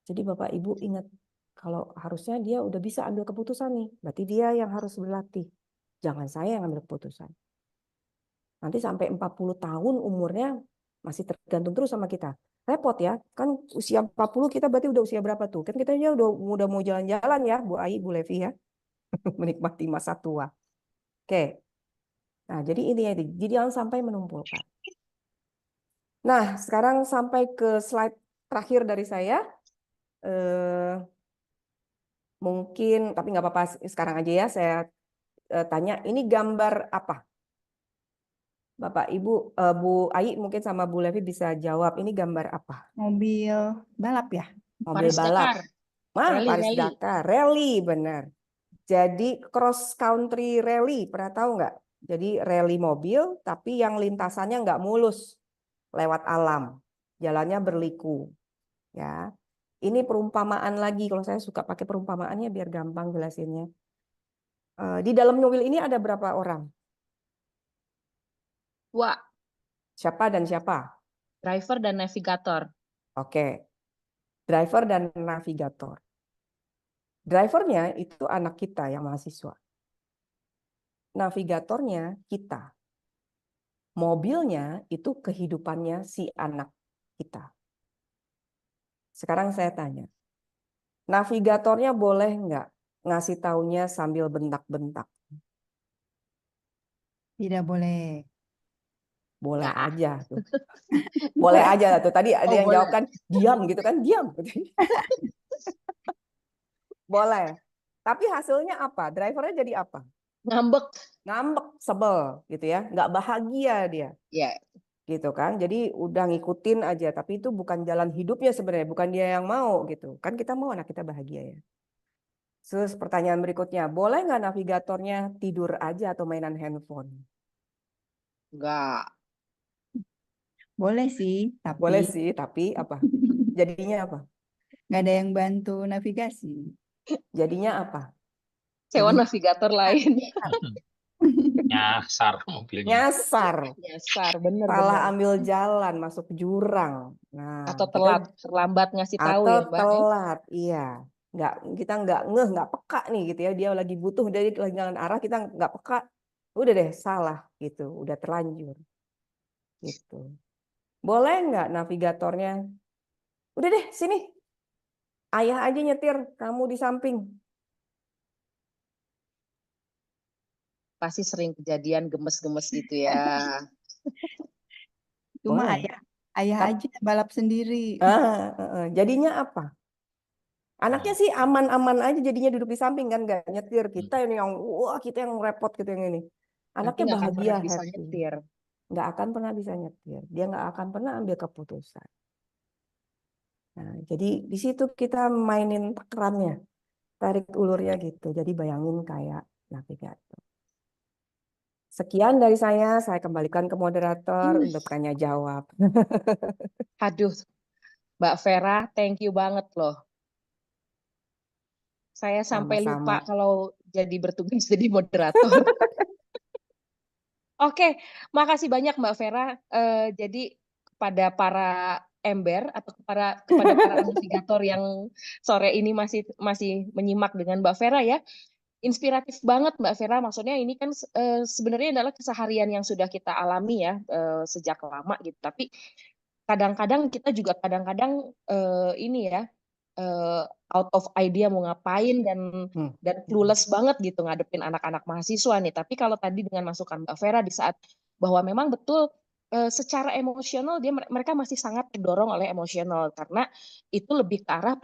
Jadi Bapak Ibu ingat, kalau harusnya dia udah bisa ambil keputusan nih, berarti dia yang harus berlatih. Jangan saya yang ambil keputusan. Nanti sampai 40 tahun umurnya masih tergantung terus sama kita. Repot ya, kan usia 40 kita berarti udah usia berapa tuh? Kan kita ya udah mau jalan-jalan ya, Bu Ai, Bu Levi ya. Menikmati masa tua. Oke. Nah, jadi intinya itu. Jadi jangan sampai menumpulkan. Nah, sekarang sampai ke slide terakhir dari saya. Mungkin, tapi nggak apa-apa sekarang aja ya, saya tanya, ini gambar apa? Bapak, Ibu, Bu Ai mungkin sama Bu Levi bisa jawab, ini gambar apa? Mobil balap ya? Mobil Paris balap. Dakar. Paris Rally. Dakar, rally, benar. Jadi cross country rally, pernah tahu nggak? Jadi rally mobil, tapi yang lintasannya nggak mulus, lewat alam, jalannya berliku. Ya, ini perumpamaan lagi. Kalau saya suka pakai perumpamaannya biar gampang jelasinnya. Di dalam mobil ini ada berapa orang? Wah, Siapa dan siapa? driver dan navigator. Oke, driver dan navigator. Drivernya itu anak kita yang mahasiswa. Navigatornya kita. Mobilnya itu kehidupannya si anak kita. Sekarang saya tanya, navigatornya boleh nggak ngasih taunya sambil bentak-bentak? Tidak boleh. Boleh Nggak. aja tuh. Boleh aja tuh. Tadi ada Oh, yang boleh. jawab kan, diam gitu kan, diam. Boleh. Tapi hasilnya apa? Drivernya jadi apa? Ngambek. Ngambek, sebel gitu ya. Nggak bahagia dia. Ya, Gitu kan. Jadi udah ngikutin aja. Tapi itu bukan jalan hidupnya sebenarnya. Bukan dia yang mau gitu. Kan kita mau anak kita bahagia ya. Terus pertanyaan berikutnya. Boleh nggak navigatornya tidur aja atau mainan handphone? enggak. Boleh sih, tapi Boleh sih, tapi apa? Jadinya apa? nggak ada yang bantu navigasi. Jadinya apa? Sewa Jadi navigator lain. Nyasar mobilnya. Nyasar. Nyasar, bener. Salah ambil jalan, masuk jurang. Nah, Atau kita terlambat ngasih tahu atau ya, Mbak. telat, iya. Kita nggak ngeh, nggak peka nih gitu ya. Dia lagi butuh, dia lagi jalan arah, kita nggak peka. Udah deh, salah gitu. Udah terlanjur. Gitu. Boleh nggak navigatornya? Udah deh, sini. Ayah aja nyetir, kamu di samping. Pasti sering kejadian gemes-gemes gitu ya. cuma Boleh. ayah aja balap sendiri. Jadinya apa? Anaknya sih aman-aman aja jadinya duduk di samping kan nggak nyetir. Kita ini yang wah kita yang repot gitu yang ini. Nanti Anaknya nggak akan bahagia, pernah bisa happy. nyetir. Nggak akan pernah bisa nyetir. Dia nggak akan pernah ambil keputusan. Nah, jadi di situ kita mainin takarannya, tarik ulurnya gitu. Jadi bayangin kayak navigator. Sekian dari saya kembalikan ke moderator untuk tanya jawab. Aduh, Mbak Vera, thank you banget loh. Saya sampai lupa Sama-sama. kalau jadi bertugas jadi moderator. Oke, makasih banyak Mbak Vera. Jadi kepada para ember atau kepada para navigator yang sore ini masih menyimak dengan Mbak Vera ya. Inspiratif banget Mbak Vera, maksudnya ini kan sebenarnya adalah keseharian yang sudah kita alami ya sejak lama gitu. Tapi kadang-kadang kita juga ini ya out of idea mau ngapain dan clueless banget gitu ngadepin anak-anak mahasiswa nih. Tapi kalau tadi dengan masukan Mbak Vera di saat bahwa memang betul secara emosional mereka masih sangat terdorong oleh emosional karena itu lebih ke arah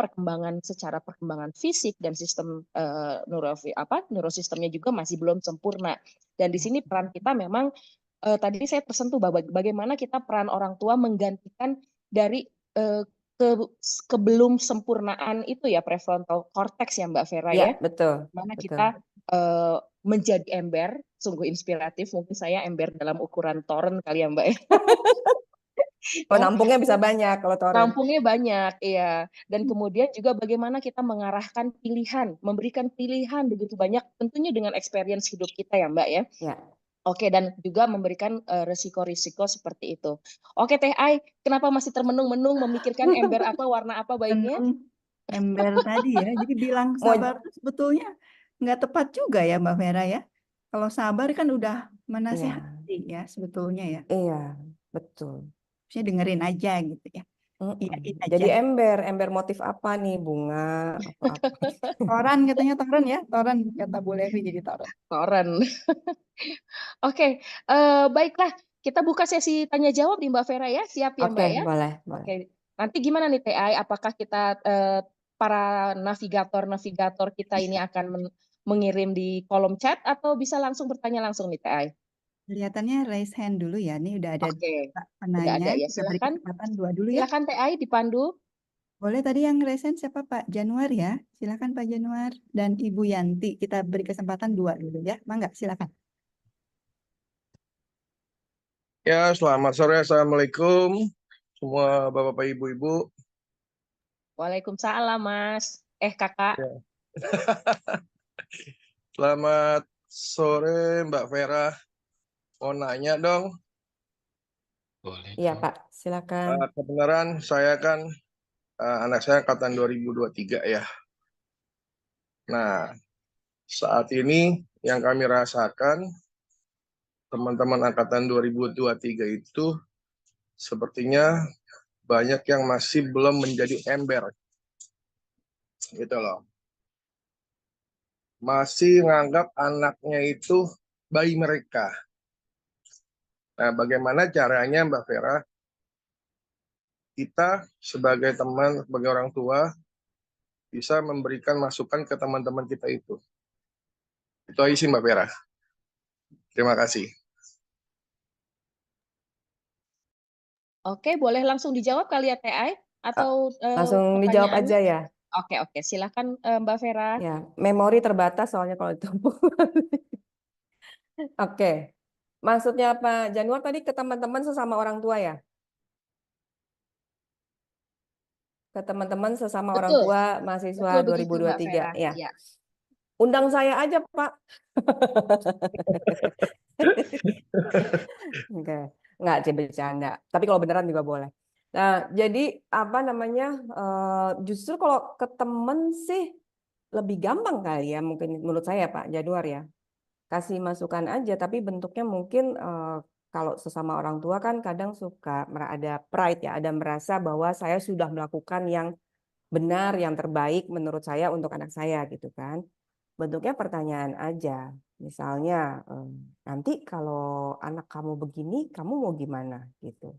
secara perkembangan fisik dan sistem neurosistemnya juga masih belum sempurna. Dan di sini peran kita memang tadi saya tersentuh bahwa bagaimana kita peran orang tua menggantikan dari kebelum sempurnaan itu ya prefrontal cortex ya Mbak Vera ya. Betul. Mana Betul. kita menjadi ember, sungguh inspiratif. Mungkin saya ember dalam ukuran toren kali ya Mbak ya. Oh, Ya, nampungnya bisa banyak kalau torrent. nampungnya banyak, iya. Dan kemudian juga bagaimana kita mengarahkan pilihan, memberikan pilihan begitu banyak, tentunya dengan experience hidup kita ya Mbak ya. Ya. Oke, dan juga memberikan risiko-risiko seperti itu. Oke, Teh Ai, kenapa masih termenung-menung memikirkan ember apa, warna apa baiknya? Tenung ember tadi ya. Jadi bilang Mau sabar itu sebetulnya nggak tepat juga ya Mbak Vera ya. Kalau sabar kan udah iya, menasihati ya sebetulnya ya. iya, betul. Saya dengerin aja gitu ya. Mm-mm. Iyain aja. Jadi ember motif apa nih? Bunga apa-apa. Toran katanya toran ya. Toran kata Bu Levi jadi toran. Toren. Oke, baiklah. Kita buka sesi tanya jawab di Mbak Vera ya. Siap ya Oke, Mbak ya? boleh, boleh. Oke. Nanti gimana nih Teh Ai? Apakah kita para navigator kita ini akan mengirim di kolom chat atau bisa langsung bertanya langsung nih Teh Ai? Kelihatannya raise hand dulu ya. Ini udah ada Oke. Pak Udah penanya. ada ya. Kita beri Silakan. kesempatan 2 dulu ya. Silakan Teh Ai dipandu. Boleh tadi yang raise hand siapa Pak Januar ya? Silakan Pak Januar dan Ibu Yanti. Kita beri kesempatan 2 dulu ya. Mangga silakan. Ya, selamat sore. Assalamualaikum semua Bapak-Bapak, Ibu-Ibu. Waalaikumsalam Mas. Kakak. Ya. Selamat sore Mbak Vera. Mau nanya dong. Boleh. Iya, Pak. Silakan. Kebenaran saya kan anak saya angkatan 2023 ya. Nah, saat ini yang kami rasakan teman-teman angkatan 2023 itu sepertinya banyak yang masih belum menjadi ember. Gitu loh. Masih menganggap anaknya itu bayi mereka. Nah, bagaimana caranya Mbak Vera, kita sebagai teman, sebagai orang tua, bisa memberikan masukan ke teman-teman kita itu. Itu aja sih Mbak Vera. Terima kasih. Oke, boleh langsung dijawab kali ya Teh Ai? Atau Langsung dijawab pertanyaannya? aja ya. Oke. Silakan Mbak Vera. Ya, memori terbatas soalnya kalau ditumpuk. Oke. Maksudnya Pak Januar tadi ke teman-teman sesama orang tua ya? Ke teman-teman sesama orang Betul. tua mahasiswa Betul begitu Mbak 2023 Vera. ya. Iya. Undang saya aja, Pak. Oke. Nggak sih bercanda. Tapi kalau beneran juga boleh. Nah, jadi apa namanya? Justru kalau ke temen sih lebih gampang kali ya, mungkin menurut saya Pak Januar ya. Kasih masukan aja, tapi bentuknya mungkin kalau sesama orang tua kan kadang suka ada pride ya, ada merasa bahwa saya sudah melakukan yang benar, yang terbaik menurut saya untuk anak saya gitu kan. Bentuknya pertanyaan aja. Misalnya, nanti kalau anak kamu begini, kamu mau gimana gitu.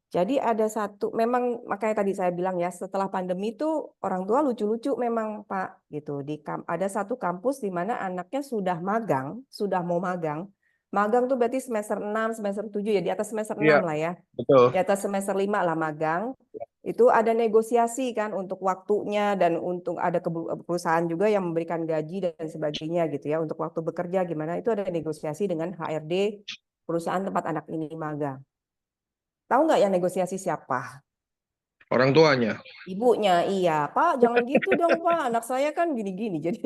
Jadi ada satu, memang makanya tadi saya bilang ya, setelah pandemi itu orang tua lucu-lucu memang Pak gitu. Ada satu kampus di mana anaknya sudah magang, sudah mau magang. Magang tuh berarti semester 6, semester 7 ya, di atas semester 6 Iya, lah ya. betul. Di atas semester 5 lah magang. Itu ada negosiasi kan untuk waktunya dan untuk ada perusahaan juga yang memberikan gaji dan sebagainya gitu ya. Untuk waktu bekerja gimana, itu ada negosiasi dengan HRD perusahaan tempat anak ini magang. Tahu nggak yang negosiasi siapa? Orang tuanya. Ibunya. Iya, Pak, jangan gitu dong, Pak. Anak saya kan gini-gini. Jadi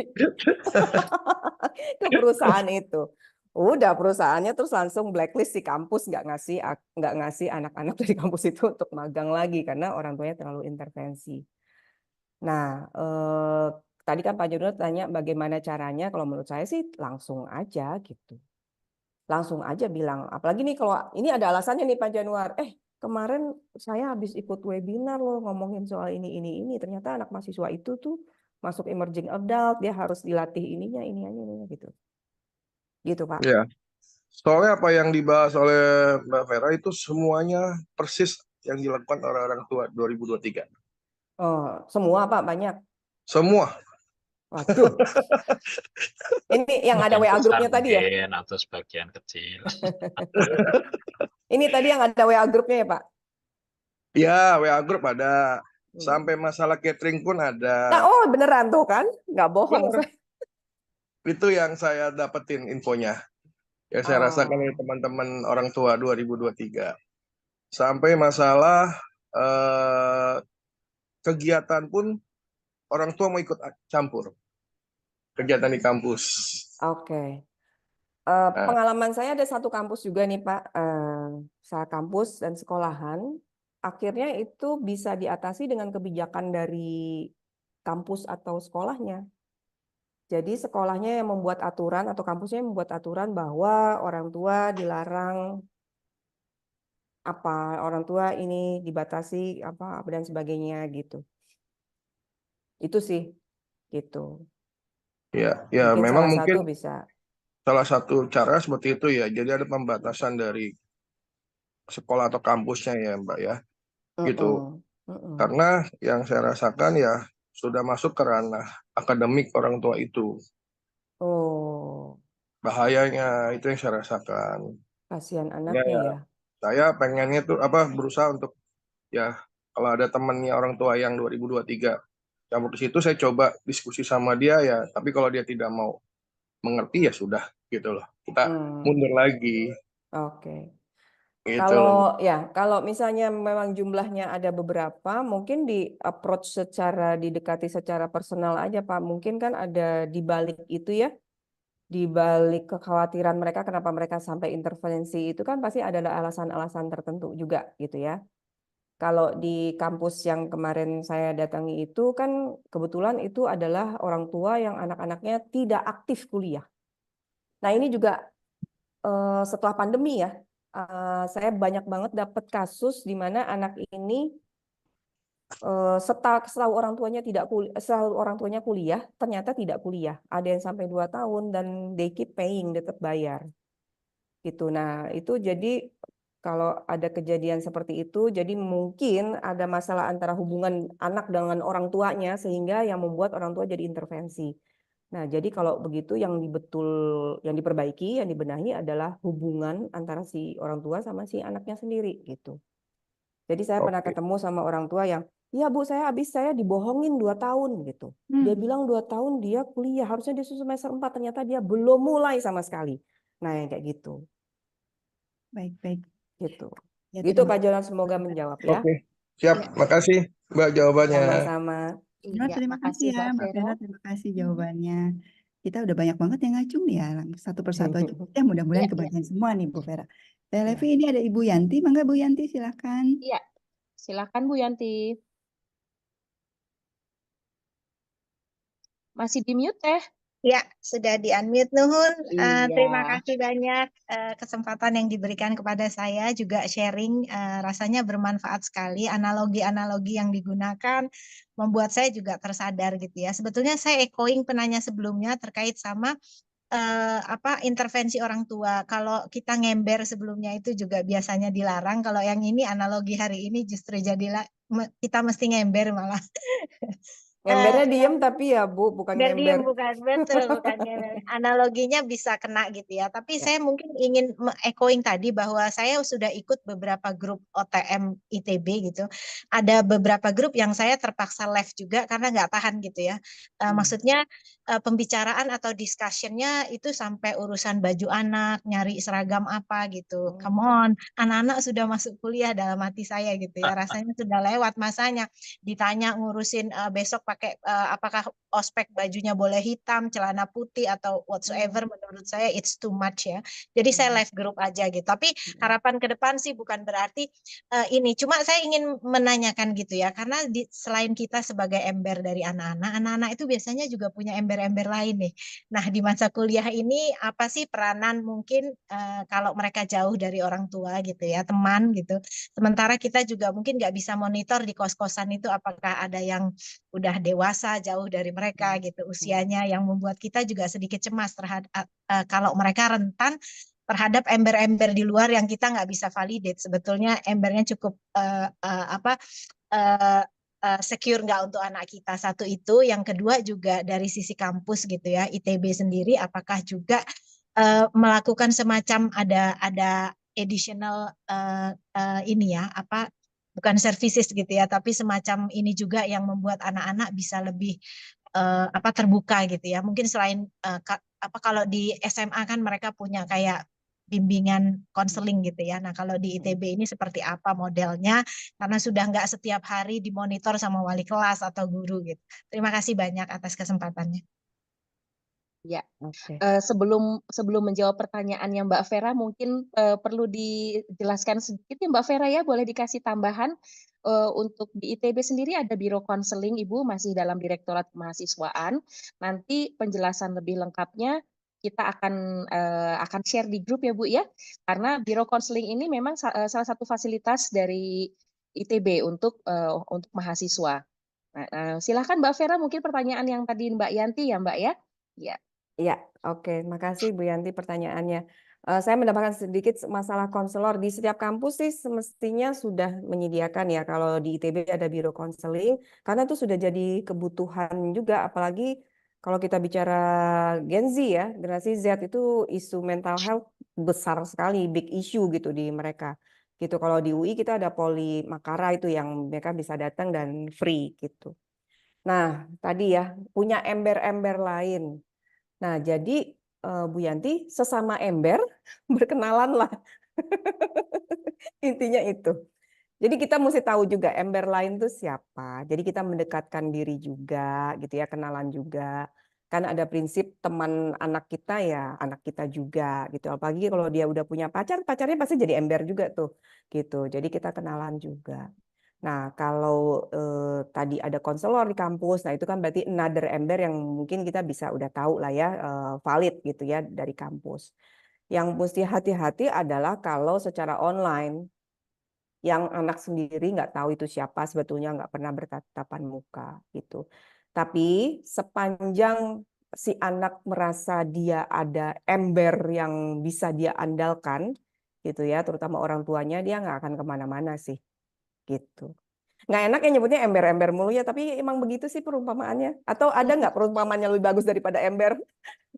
ke perusahaan itu. Udah perusahaannya terus langsung blacklist di kampus, nggak ngasih anak-anak dari kampus itu untuk magang lagi karena orang tuanya terlalu intervensi. Nah, tadi kan Pak Jurnal tanya bagaimana caranya. Kalau menurut saya sih langsung aja gitu. Langsung aja bilang. Apalagi nih kalau ini ada alasannya nih Pak Januar. Kemarin saya habis ikut webinar loh ngomongin soal ini. Ternyata anak mahasiswa itu tuh masuk emerging adult, dia harus dilatih ininya gitu. Gitu Pak. Ya. Soalnya apa yang dibahas oleh Mbak Vera itu semuanya persis yang dilakukan oleh orang tua 2023. Oh, semua Pak, banyak. Semua. Waduh. Ini yang ada WA grupnya tadi ya? Atau sebagian kecil. Ini tadi yang ada WA grupnya ya Pak? Ya, WA grup ada. Sampai masalah catering pun Nah, ada. oh beneran tuh kan? Nggak bohong Bener. saya. Itu yang saya dapetin infonya. Ya saya rasakan dari Oh, teman-teman orang tua 2023. Sampai masalah eh, kegiatan pun orang tua mau ikut campur. Kegiatan di kampus. oke. Nah, Pengalaman saya ada satu kampus juga nih Pak, saya kampus dan sekolahan, akhirnya itu bisa diatasi dengan kebijakan dari kampus atau sekolahnya. Jadi sekolahnya yang membuat aturan atau kampusnya yang membuat aturan bahwa orang tua dilarang orang tua ini dibatasi apa dan sebagainya gitu. Itu sih gitu. ya Mungkin memang salah mungkin satu bisa. salah satu cara seperti itu ya. Jadi ada pembatasan dari sekolah atau kampusnya ya Mbak ya. Gitu. Mm-mm, mm-mm. Karena yang saya rasakan ya sudah masuk ke ranah akademik orang tua itu. Oh, Bahayanya itu yang saya rasakan. kasihan Ya, anaknya ya. saya pengennya tuh berusaha untuk ya kalau ada temannya orang tua yang 2023 campur di situ saya coba diskusi sama dia ya, tapi kalau dia tidak mau mengerti ya sudah gitu loh. Kita Hmm, mundur lagi oke. gitu loh. Kalau misalnya memang jumlahnya ada beberapa, mungkin didekati secara personal aja Pak. Mungkin kan ada di balik itu ya, di balik kekhawatiran mereka kenapa mereka sampai intervensi itu kan pasti ada alasan-alasan tertentu juga gitu ya. Kalau di kampus yang kemarin saya datangi itu kan kebetulan itu adalah orang tua yang anak-anaknya tidak aktif kuliah. Nah ini juga setelah pandemi ya, saya banyak banget dapat kasus di mana anak ini setahu orang tuanya setahu orang tuanya kuliah, ternyata tidak kuliah. Ada yang sampai 2 tahun dan they keep paying, tetap bayar. Gitu. Nah, itu jadi kalau ada kejadian seperti itu, jadi mungkin ada masalah antara hubungan anak dengan orang tuanya sehingga yang membuat orang tua jadi intervensi. Nah, jadi kalau begitu yang diperbaiki, yang dibenahi adalah hubungan antara si orang tua sama si anaknya sendiri gitu. Jadi saya pernah Oke. ketemu sama orang tua yang, ya Bu, saya dibohongin 2 tahun gitu. Dia bilang 2 tahun dia kuliah, harusnya dia semester 4, ternyata dia belum mulai sama sekali. Nah, yang kayak gitu. Baik-baik. Gitu. Ya, Gitu terima Pak Jonan, kasih. semoga menjawab ya. Oke. Siap. Ya, Makasih Mbak jawabannya. Sama-sama. Nur, iya, terima kasih makasih ya, Mbak Mbak Vera. Vera, terima kasih jawabannya. Kita udah banyak banget yang ngacung nih ya, satu persatu aja. Ya, mudah-mudahan Iya, iya, kebagian semua nih, Bu Vera. Teh Levi, Ya. ini ada Ibu Yanti, mangga Bu Yanti, silakan. iya. Silakan Bu Yanti. Masih di mute teh. Ya, sudah di-unmute Nuhun. Terima Iya. kasih banyak kesempatan yang diberikan kepada saya juga sharing. Rasanya bermanfaat sekali. Analogi-analogi yang digunakan membuat saya juga tersadar gitu ya. Sebetulnya saya echoing penanya sebelumnya terkait sama intervensi orang tua. Kalau kita ngember sebelumnya itu juga biasanya dilarang. Kalau yang ini analogi hari ini justru jadilah kita mesti ngember malah. Ngembernya diem tapi ya Bu, bukan Biar diem, ngember. bukan betul, bukan ngemel. Analoginya bisa kena gitu ya. Tapi Ya. saya mungkin ingin echoing tadi bahwa saya sudah ikut beberapa grup OTM ITB gitu. Ada beberapa grup yang saya terpaksa left juga karena nggak tahan gitu ya. Maksudnya pembicaraan atau discussionnya itu sampai urusan baju anak, nyari seragam apa gitu. Come on, anak-anak sudah masuk kuliah dalam hati saya gitu ya. Rasanya sudah lewat masanya. Ditanya ngurusin besok pakai apakah ospek bajunya boleh hitam, celana putih atau whatsoever, menurut saya it's too much ya. Jadi saya live group aja gitu. Tapi harapan ke depan sih bukan berarti ini. Cuma saya ingin menanyakan gitu ya, karena selain kita sebagai ember dari anak-anak, anak-anak itu biasanya juga punya ember-ember lain nih. Nah, di masa kuliah ini apa sih peranan mungkin kalau mereka jauh dari orang tua gitu ya, teman gitu. Sementara kita juga mungkin nggak bisa monitor di kos-kosan itu apakah ada yang udah dewasa jauh dari mereka gitu usianya, yang membuat kita juga sedikit cemas terhadap kalau mereka rentan terhadap ember-ember di luar yang kita nggak bisa validate. Sebetulnya embernya cukup secure nggak untuk anak kita. Satu itu, yang kedua juga dari sisi kampus gitu ya, ITB sendiri apakah juga melakukan semacam ada additional ini ya bukan services gitu ya, tapi semacam ini juga yang membuat anak-anak bisa lebih terbuka gitu ya. Mungkin selain kalau di SMA kan mereka punya kayak bimbingan konseling gitu ya. Nah, kalau di ITB ini seperti apa modelnya? Karena sudah nggak setiap hari dimonitor sama wali kelas atau guru gitu. Terima kasih banyak atas kesempatannya. Ya, Oke. sebelum menjawab pertanyaannya Mbak Vera, mungkin perlu dijelaskan sedikit ya Mbak Vera ya, boleh dikasih tambahan untuk di ITB sendiri ada Biro Konseling, Ibu masih dalam Direktorat Kemahasiswaan. Nanti penjelasan lebih lengkapnya kita akan share di grup ya Bu ya, karena Biro Konseling ini memang salah satu fasilitas dari ITB untuk mahasiswa. Nah, silakan Mbak Vera, mungkin pertanyaan yang tadi Mbak Yanti ya Mbak ya. Ya. Ya, oke. Makasih Bu Yanti pertanyaannya. Saya mendapatkan sedikit masalah konselor. Di setiap kampus sih semestinya sudah menyediakan ya. Kalau di ITB ada biro konseling, karena itu sudah jadi kebutuhan juga. Apalagi kalau kita bicara Gen Z ya, generasi Z itu isu mental health besar sekali, big issue gitu di mereka. Gitu. Kalau di UI kita ada Poli Makara itu yang mereka bisa datang dan free gitu. Nah, tadi ya punya ember-ember lain. Nah, jadi Bu Yanti sesama ember berkenalan lah. Intinya itu. Jadi kita mesti tahu juga ember lain itu siapa. Jadi kita mendekatkan diri juga gitu ya, kenalan juga. Kan ada prinsip teman anak kita ya, anak kita juga gitu. Apalagi kalau dia udah punya pacar, pacarnya pasti jadi ember juga tuh. Gitu. Jadi kita kenalan juga. Nah, kalau tadi ada konselor di kampus, nah itu kan berarti another ember yang mungkin kita bisa udah tahu lah ya, valid gitu ya dari kampus. Yang mesti hati-hati adalah kalau secara online, yang anak sendiri nggak tahu itu siapa, sebetulnya nggak pernah bertatapan muka gitu. Tapi sepanjang si anak merasa dia ada ember yang bisa dia andalkan, gitu ya, terutama orang tuanya, dia nggak akan kemana-mana sih, gitu. Nggak enak ya nyebutnya ember-ember mulu ya, tapi emang begitu sih perumpamaannya. Atau ada nggak perumpamaannya lebih bagus daripada ember?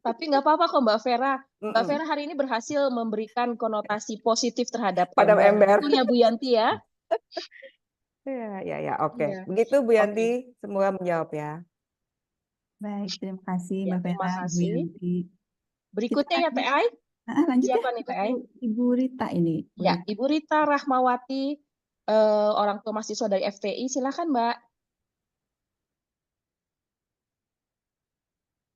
Tapi nggak apa-apa kok Mbak Vera. Mbak Mm-mm. Vera hari ini berhasil memberikan konotasi positif terhadap Pada ember. ember. Betul ya Bu Yanti ya? Ya, oke. Iya. Begitu Bu Yanti, Oke. semoga menjawab ya. Baik, terima kasih Ya, Mbak terima Vera, Bu kasih. Yanti. Kita Berikutnya ya lanjut, TI. lanjut ya, Siapa nih TI? Ibu Rita ini. Bu Ya, Rita. Ibu Rita Rahmawati, orang tua mahasiswa dari FTI. Silakan Mbak.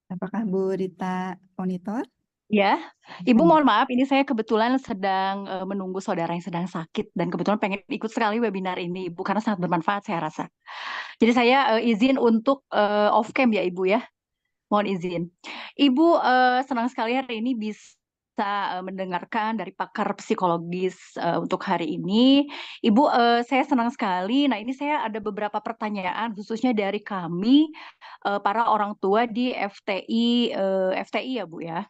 Apakah Bu Rita monitor? Ya, Ibu mohon maaf, ini saya kebetulan sedang menunggu saudara yang sedang sakit dan kebetulan pengen ikut sekali webinar ini, Ibu, karena sangat bermanfaat saya rasa. Jadi saya izin untuk off cam ya, Ibu ya. Mohon izin. Ibu senang sekali hari ini bisa mendengarkan dari pakar psikologis untuk hari ini. Ibu, saya senang sekali. Nah, ini saya ada beberapa pertanyaan khususnya dari kami para orang tua di FTI ya, Bu ya.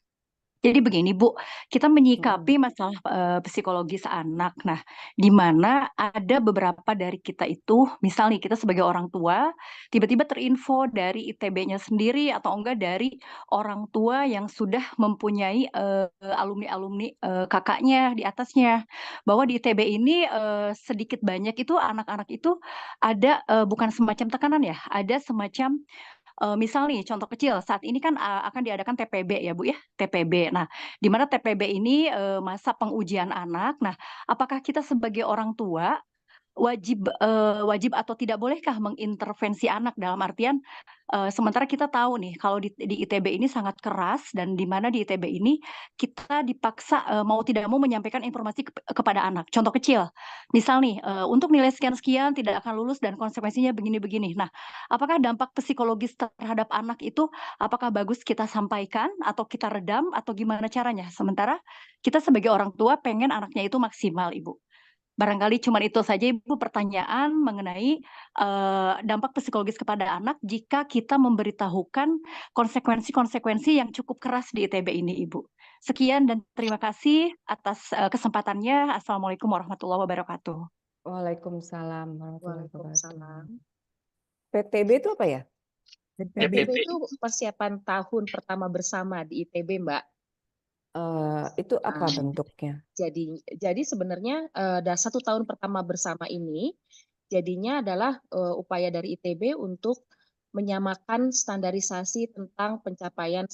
Jadi begini Bu, kita menyikapi masalah psikologis anak. Nah, di mana ada beberapa dari kita itu, misal nih kita sebagai orang tua, tiba-tiba terinfo dari ITB-nya sendiri atau enggak dari orang tua yang sudah mempunyai alumni-alumni kakaknya di atasnya, bahwa di ITB ini sedikit banyak itu anak-anak itu ada bukan semacam tekanan ya, ada semacam misal nih contoh kecil saat ini kan akan diadakan TPB ya Bu ya, TPB. Nah, di mana TPB ini masa pengujian anak. Nah, apakah kita sebagai orang tua wajib atau tidak bolehkah mengintervensi anak dalam artian sementara kita tahu nih kalau di ITB ini sangat keras dan di mana di ITB ini kita dipaksa mau tidak mau menyampaikan informasi kepada anak. Contoh kecil, misal nih untuk nilai sekian-sekian tidak akan lulus dan konsekuensinya begini-begini. Nah, apakah dampak psikologis terhadap anak itu apakah bagus kita sampaikan atau kita redam atau gimana caranya? Sementara kita sebagai orang tua pengen anaknya itu maksimal, Ibu. Barangkali cuma itu saja Ibu pertanyaan mengenai dampak psikologis kepada anak jika kita memberitahukan konsekuensi-konsekuensi yang cukup keras di ITB ini Ibu. Sekian dan terima kasih atas kesempatannya. Assalamualaikum warahmatullahi wabarakatuh. Waalaikumsalam warahmatullahi wabarakatuh. Waalaikumsalam. PTB itu apa ya? PTB itu persiapan tahun pertama bersama di ITB, Mbak. Itu apa Nah, bentuknya? jadi sebenarnya 1 tahun pertama bersama ini jadinya adalah upaya dari ITB untuk menyamakan standarisasi tentang pencapaian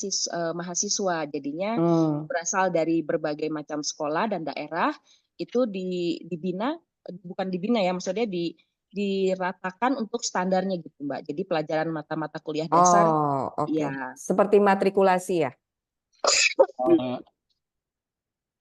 mahasiswa. Jadinya Hmm. berasal dari berbagai macam sekolah dan daerah itu dibina, bukan dibina ya, maksudnya diratakan untuk standarnya gitu, Mbak. Jadi pelajaran mata-mata kuliah dasar, Oh, oke. ya. Seperti matrikulasi ya? Eh,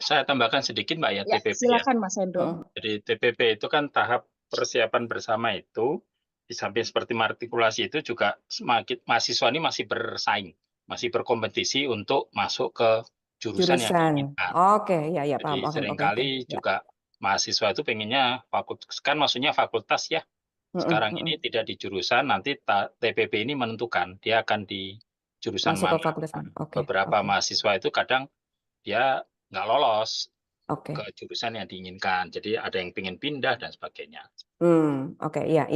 Saya tambahkan sedikit Mbak ya, Ya, TPP ya. silakan Mas Hendro. Mm. Jadi TPP itu kan tahap persiapan bersama itu, di samping seperti matrikulasi itu juga semakin mahasiswa ini masih bersaing, masih berkompetisi untuk masuk ke jurusan yang Jurusan. diinginkan. Oke, ya Jadi paham. Oke, seringkali ya. juga mahasiswa itu pengennya fakultas, kan maksudnya fakultas ya. Sekarang ini tidak di jurusan, nanti TPP ini menentukan dia akan di jurusan Masuk ke mana. fakultas Nah, mana? Oke, beberapa oke, mahasiswa itu kadang dia nggak lolos oke. ke jurusan yang diinginkan. Jadi ada yang pengen pindah dan sebagainya. Oke, ya.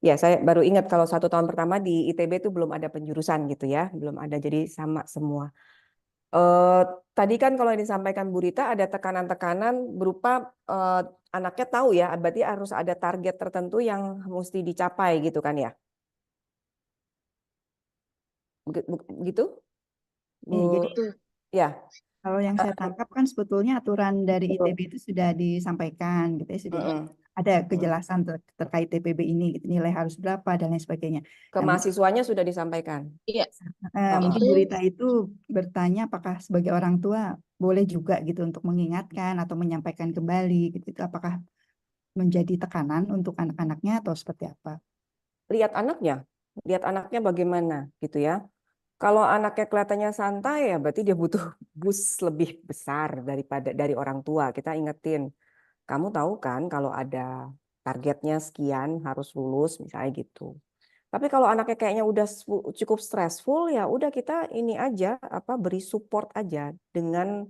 Ya, saya baru ingat kalau 1 tahun pertama di ITB itu belum ada penjurusan gitu ya, belum ada, jadi sama semua. Tadi kan kalau yang disampaikan Bu Rita ada tekanan-tekanan berupa anaknya tahu ya, berarti harus ada target tertentu yang mesti dicapai gitu kan ya? Gitu? Jadi Betul. Ya. kalau yang saya tangkap kan sebetulnya aturan dari ITB itu sudah disampaikan gitu ya, sudah ada kejelasan terkait TPB ini, gitu, nilai harus berapa dan lain sebagainya. Ke Nah, mahasiswanya sudah disampaikan. Iya, mungkin itu Bu Rita itu bertanya apakah sebagai orang tua boleh juga gitu untuk mengingatkan atau menyampaikan kembali gitu, itu apakah menjadi tekanan untuk anak-anaknya atau seperti apa? Lihat anaknya bagaimana gitu ya. Kalau anaknya kelihatannya santai ya berarti dia butuh boost lebih besar dari orang tua. Kita ingetin, kamu tahu kan kalau ada targetnya sekian harus lulus misalnya gitu. Tapi kalau anaknya kayaknya udah cukup stressful ya udah kita ini aja beri support aja dengan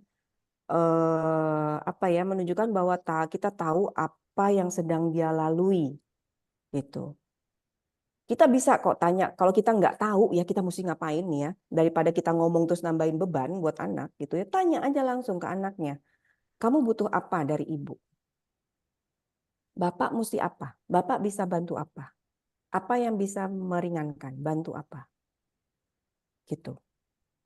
menunjukkan bahwa kita tahu apa yang sedang dia lalui gitu. Kita bisa kok tanya, kalau kita nggak tahu ya kita mesti ngapain nih ya, daripada kita ngomong terus nambahin beban buat anak gitu ya, tanya aja langsung ke anaknya, kamu butuh apa dari ibu? Bapak mesti apa? Bapak bisa bantu apa? Apa yang bisa meringankan? Bantu apa? Gitu.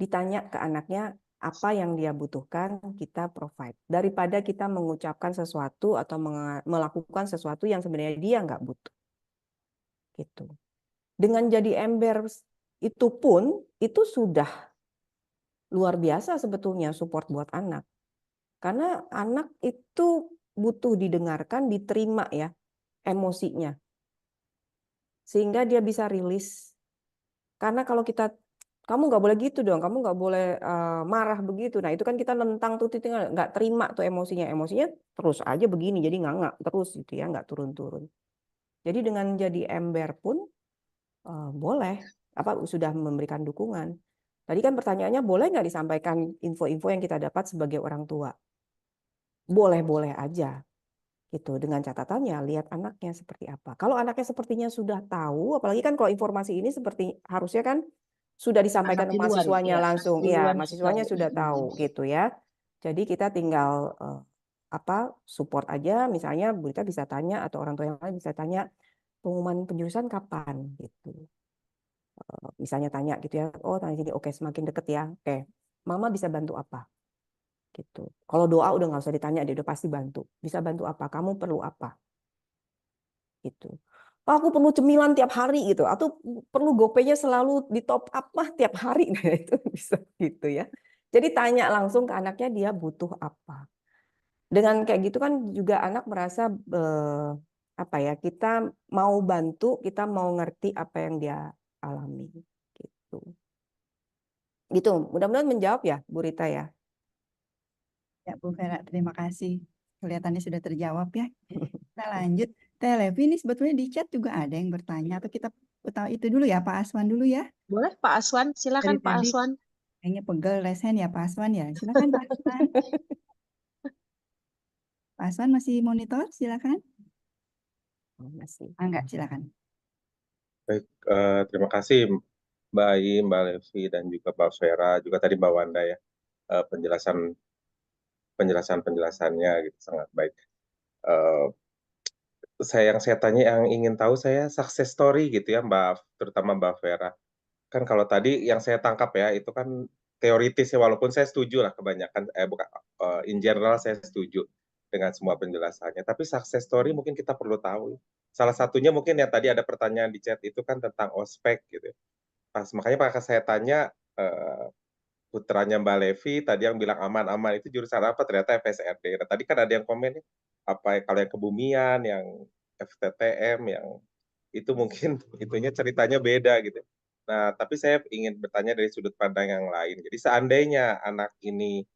Ditanya ke anaknya apa yang dia butuhkan, kita provide. Daripada kita mengucapkan sesuatu atau melakukan sesuatu yang sebenarnya dia nggak butuh. Gitu. Dengan jadi ember itu pun, itu sudah luar biasa sebetulnya support buat anak. Karena anak itu butuh didengarkan, diterima ya emosinya. Sehingga dia bisa rilis. Karena kalau kamu nggak boleh gitu dong, kamu nggak boleh marah begitu. Nah itu kan kita nentang tuh, nggak terima tuh emosinya. Emosinya terus aja begini, jadi nganga terus gitu ya, nggak turun-turun. Jadi dengan jadi ember pun boleh, sudah memberikan dukungan. Tadi kan pertanyaannya boleh nggak disampaikan info-info yang kita dapat sebagai orang tua? Boleh-boleh aja. Gitu, dengan catatannya lihat anaknya seperti apa. Kalau anaknya sepertinya sudah tahu, apalagi kan kalau informasi ini seperti harusnya kan sudah disampaikan ke anak duluan, mahasiswanya ya, langsung. Iya, duluan mahasiswanya tahu. sudah tahu gitu ya. Jadi kita tinggal support aja, misalnya Bu Rita bisa tanya atau orang tua yang lain bisa tanya pengumuman penjurusan kapan gitu. Misalnya tanya gitu ya, oh tanya jadi oke semakin deket ya, oke, mama bisa bantu apa? Gitu. Kalau doa udah nggak usah ditanya, dia udah pasti bantu. Bisa bantu apa? Kamu perlu apa? Gitu. Oh, aku perlu cemilan tiap hari gitu, atau perlu GoPay-nya selalu di top up mah tiap hari, nah itu bisa gitu ya. Jadi tanya langsung ke anaknya dia butuh apa. Dengan kayak gitu kan juga anak merasa kita mau bantu, kita mau ngerti apa yang dia alami gitu. Gitu, mudah-mudahan menjawab ya Bu Rita ya. Ya Bu Vera, terima kasih. Kelihatannya sudah terjawab ya. Kita lanjut. Televi ini sebetulnya di chat juga ada yang bertanya, atau kita tahu itu dulu ya, Pak Aswan dulu ya. Boleh Pak Aswan, silakan Dari Pak tadi Aswan. kayaknya pegel resen ya Pak Aswan ya. Silakan Pak Aswan. Pak Aswan masih monitor, silakan. Masih. Enggak, silakan. Baik, terima kasih Mbak Ai, Mbak Levi, dan juga Mbak Vera, juga tadi Mbak Wanda ya. penjelasannya gitu sangat baik. Yang saya tanya, yang ingin tahu saya success story gitu ya terutama Mbak Vera. Kan kalau tadi yang saya tangkap ya itu kan teoritis ya, walaupun saya setuju lah kebanyakan bukan in general saya setuju dengan semua penjelasannya. Tapi success story mungkin kita perlu tahu. Salah satunya mungkin yang tadi ada pertanyaan di chat itu kan tentang ospek gitu. Makanya saya tanya putranya Mbak Levi tadi yang bilang aman-aman itu jurusan apa, ternyata FSRD. Nah, tadi kan ada yang komen apa kalau yang kebumian, yang FTTM, yang itu mungkin itunya ceritanya beda gitu. Nah, tapi saya ingin bertanya dari sudut pandang yang lain. Jadi seandainya anak ini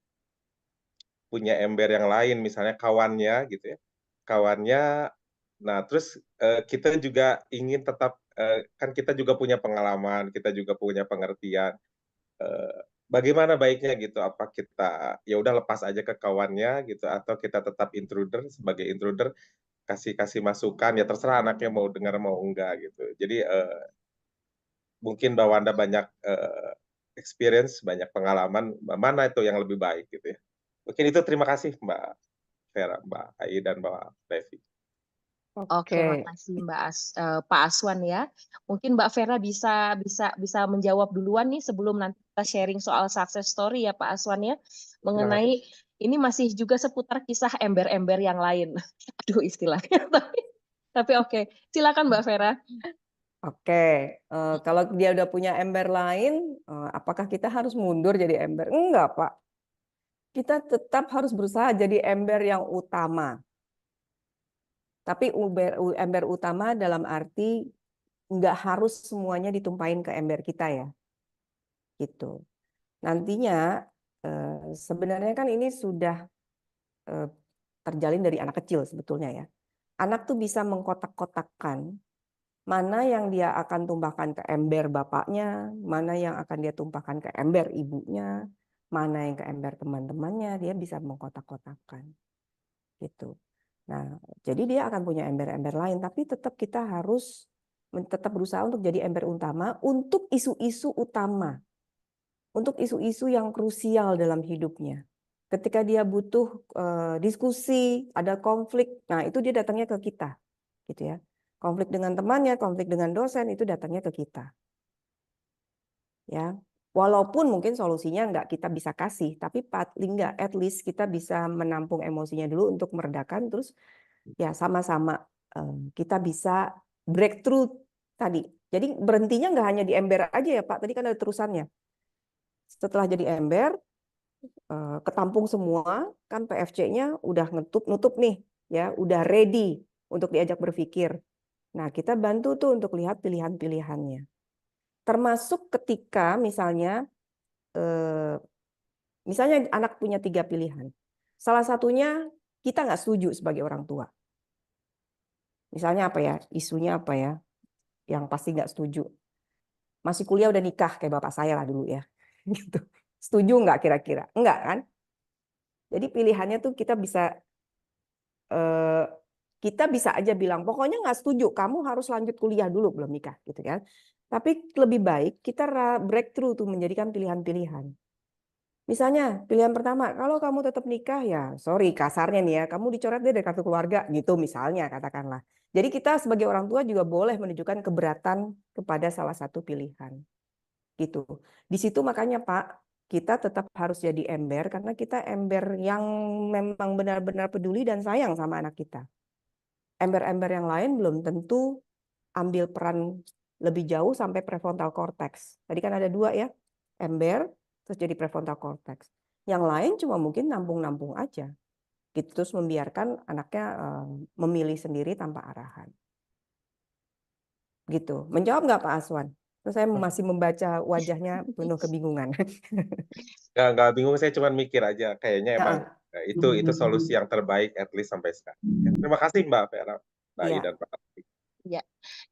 punya ember yang lain, misalnya kawannya gitu ya, kawannya, nah terus kita juga ingin tetap, kan kita juga punya pengalaman, kita juga punya pengertian, bagaimana baiknya gitu, apa kita ya udah lepas aja ke kawannya gitu, atau kita tetap intruder, sebagai intruder kasih masukan, ya terserah anaknya mau dengar mau enggak gitu. Jadi mungkin Mbak Wanda banyak experience, banyak pengalaman, mana itu yang lebih baik gitu ya. Mungkin itu, terima kasih Mbak Vera, Mbak Ai, dan Mbak Levi. Oke, makasih Pak Aswan ya. Mungkin Mbak Vera bisa menjawab duluan nih sebelum nanti kita sharing soal success story ya Pak Aswan ya. Mengenai ini masih juga seputar kisah ember-ember yang lain. Aduh istilahnya. Tapi oke, silakan Mbak Vera. Oke, kalau dia udah punya ember lain, apakah kita harus mundur jadi ember? Enggak, Pak. Kita tetap harus berusaha jadi ember yang utama. Tapi ember utama dalam arti nggak harus semuanya ditumpahin ke ember kita ya. Gitu. Nantinya sebenarnya kan ini sudah terjalin dari anak kecil sebetulnya ya. Anak tuh bisa mengkotak-kotakkan mana yang dia akan tumpahkan ke ember bapaknya, mana yang akan dia tumpahkan ke ember ibunya, mana yang ke ember teman-temannya, dia bisa mengkotak-kotakkan. Gitu. Nah, jadi dia akan punya ember-ember lain, tapi tetap kita harus tetap berusaha untuk jadi ember utama untuk isu-isu utama, untuk isu-isu yang krusial dalam hidupnya. Ketika dia butuh diskusi, ada konflik, nah itu dia datangnya ke kita, gitu ya. Konflik dengan temannya, konflik dengan dosen itu datangnya ke kita. Ya, walaupun mungkin solusinya nggak kita bisa kasih, tapi paling nggak at least kita bisa menampung emosinya dulu untuk meredakan, terus ya sama-sama kita bisa breakthrough tadi. Jadi berhentinya nggak hanya di ember aja ya Pak, tadi kan ada terusannya. Setelah jadi ember, ketampung semua, kan PFC-nya udah nutup nih, ya, udah ready untuk diajak berpikir. Nah, kita bantu tuh untuk lihat pilihan-pilihannya. Termasuk ketika misalnya anak punya 3 pilihan. Salah satunya kita nggak setuju sebagai orang tua. Misalnya apa ya, isunya apa ya, yang pasti nggak setuju. Masih kuliah udah nikah kayak bapak saya lah dulu ya. Gitu. Setuju nggak kira-kira? Enggak kan? Jadi pilihannya tuh kita bisa aja bilang, pokoknya nggak setuju, kamu harus lanjut kuliah dulu belum nikah, gitu kan? Tapi lebih baik kita breakthrough tuh menjadikan pilihan-pilihan. Misalnya pilihan pertama, kalau kamu tetap nikah ya, sorry kasarnya nih ya, kamu dicoret deh dari kartu keluarga, gitu misalnya katakanlah. Jadi kita sebagai orang tua juga boleh menunjukkan keberatan kepada salah satu pilihan, gitu. Di situ makanya Pak, kita tetap harus jadi ember karena kita ember yang memang benar-benar peduli dan sayang sama anak kita. Ember-ember yang lain belum tentu ambil peran lebih jauh sampai prefrontal cortex. Tadi kan ada 2 ya, ember terus jadi prefrontal cortex. Yang lain cuma mungkin nampung-nampung aja. Gitu, terus membiarkan anaknya memilih sendiri tanpa arahan. Gitu. Menjawab nggak Pak Aswan? Terus saya masih membaca wajahnya penuh kebingungan. Nggak bingung, saya cuma mikir aja, kayaknya emang itu solusi yang terbaik at least sampai sekarang. Terima kasih Mbak Vera, Mbak Ai, dan Pak Levi. Ya,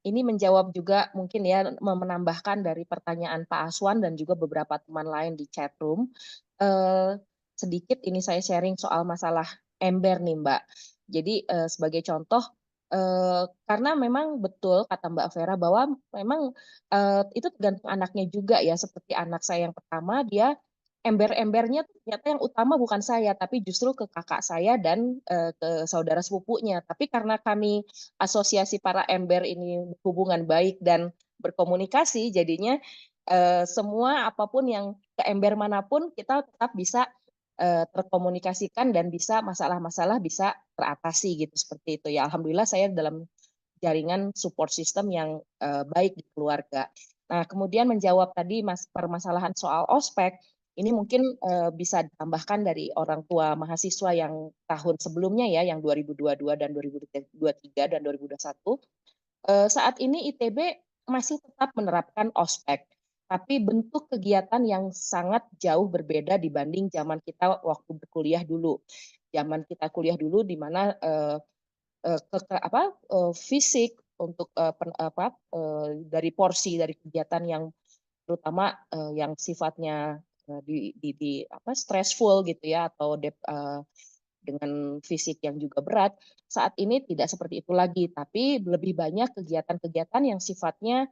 ini menjawab juga mungkin ya menambahkan dari pertanyaan Pak Aswan dan juga beberapa teman lain di chat room. Sedikit ini saya sharing soal masalah ember nih Mbak. Jadi sebagai contoh, karena memang betul kata Mbak Vera bahwa memang itu tergantung anaknya juga ya. Seperti anak saya yang pertama, dia ember-embernya ternyata yang utama bukan saya, tapi justru ke kakak saya dan ke saudara sepupunya. Tapi karena kami asosiasi para ember ini hubungan baik dan berkomunikasi, jadinya semua apapun yang ke ember manapun kita tetap bisa terkomunikasikan dan bisa masalah-masalah bisa teratasi gitu seperti itu ya. Alhamdulillah saya dalam jaringan support system yang baik di keluarga. Nah, kemudian menjawab tadi permasalahan soal ospek, ini mungkin bisa ditambahkan dari orang tua mahasiswa yang tahun sebelumnya ya, yang 2022 dan 2023 dan 2021. Saat ini ITB masih tetap menerapkan ospek, tapi bentuk kegiatan yang sangat jauh berbeda dibanding zaman kita waktu berkuliah dulu. Zaman kita kuliah dulu di mana fisik untuk dari porsi dari kegiatan yang terutama yang sifatnya stressful gitu ya atau dengan fisik yang juga berat, saat ini tidak seperti itu lagi, tapi lebih banyak kegiatan-kegiatan yang sifatnya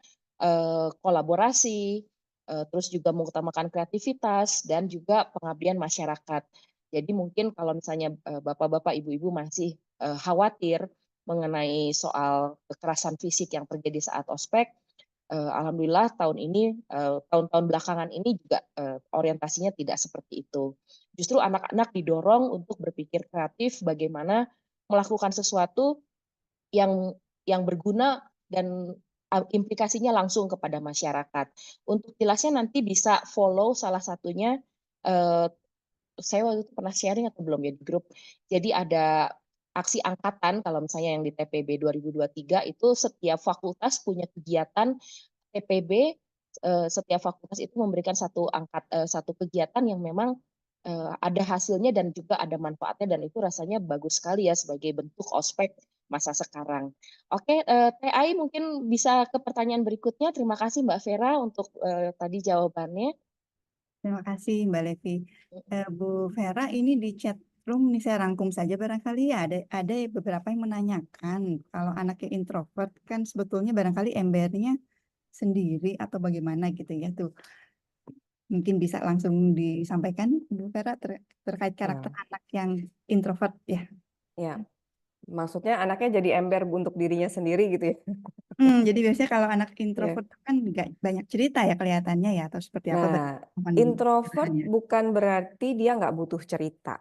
kolaborasi, terus juga mengutamakan kreativitas dan juga pengabdian masyarakat. Jadi mungkin kalau misalnya bapak-bapak, ibu-ibu masih khawatir mengenai soal kekerasan fisik yang terjadi saat ospek, alhamdulillah tahun ini, tahun-tahun belakangan ini juga orientasinya tidak seperti itu. Justru anak-anak didorong untuk berpikir kreatif bagaimana melakukan sesuatu yang berguna dan implikasinya langsung kepada masyarakat. Untuk jelasnya nanti bisa follow salah satunya, saya waktu itu pernah sharing atau belum ya di grup. Jadi ada aksi angkatan kalau misalnya yang di TPB 2023 itu setiap fakultas punya kegiatan TPB, setiap fakultas itu memberikan satu kegiatan yang memang ada hasilnya dan juga ada manfaatnya dan itu rasanya bagus sekali ya sebagai bentuk ospek masa sekarang. Oke, TAI mungkin bisa ke pertanyaan berikutnya. Terima kasih Mbak Vera untuk tadi jawabannya. Terima kasih Mbak Levi. Bu Vera, ini di chat room nih saya rangkum saja barangkali ya ada beberapa yang menanyakan kalau anaknya introvert kan sebetulnya barangkali embernya sendiri atau bagaimana gitu ya tuh. Mungkin bisa langsung disampaikan Bu Vera terkait karakter anak yang introvert ya. Ya, maksudnya anaknya jadi ember untuk dirinya sendiri gitu ya. Jadi biasanya kalau anak introvert kan nggak banyak cerita ya kelihatannya ya atau seperti apa Nah, introvert bukan berarti dia nggak butuh cerita.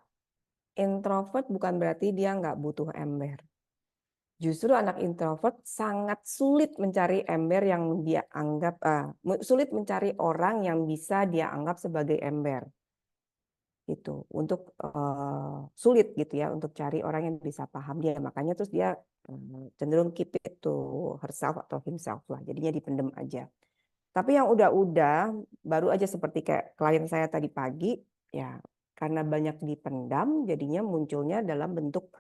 Introvert bukan berarti dia nggak butuh ember. Justru anak introvert sangat sulit mencari ember yang dia anggap, sulit mencari orang yang bisa dia anggap sebagai ember. Gitu, untuk sulit gitu ya, untuk cari orang yang bisa paham dia. Makanya terus dia cenderung keep it to herself atau himself lah, jadinya dipendem aja. Tapi yang udah baru aja seperti kayak klien saya tadi pagi, ya karena banyak dipendam, jadinya munculnya dalam bentuk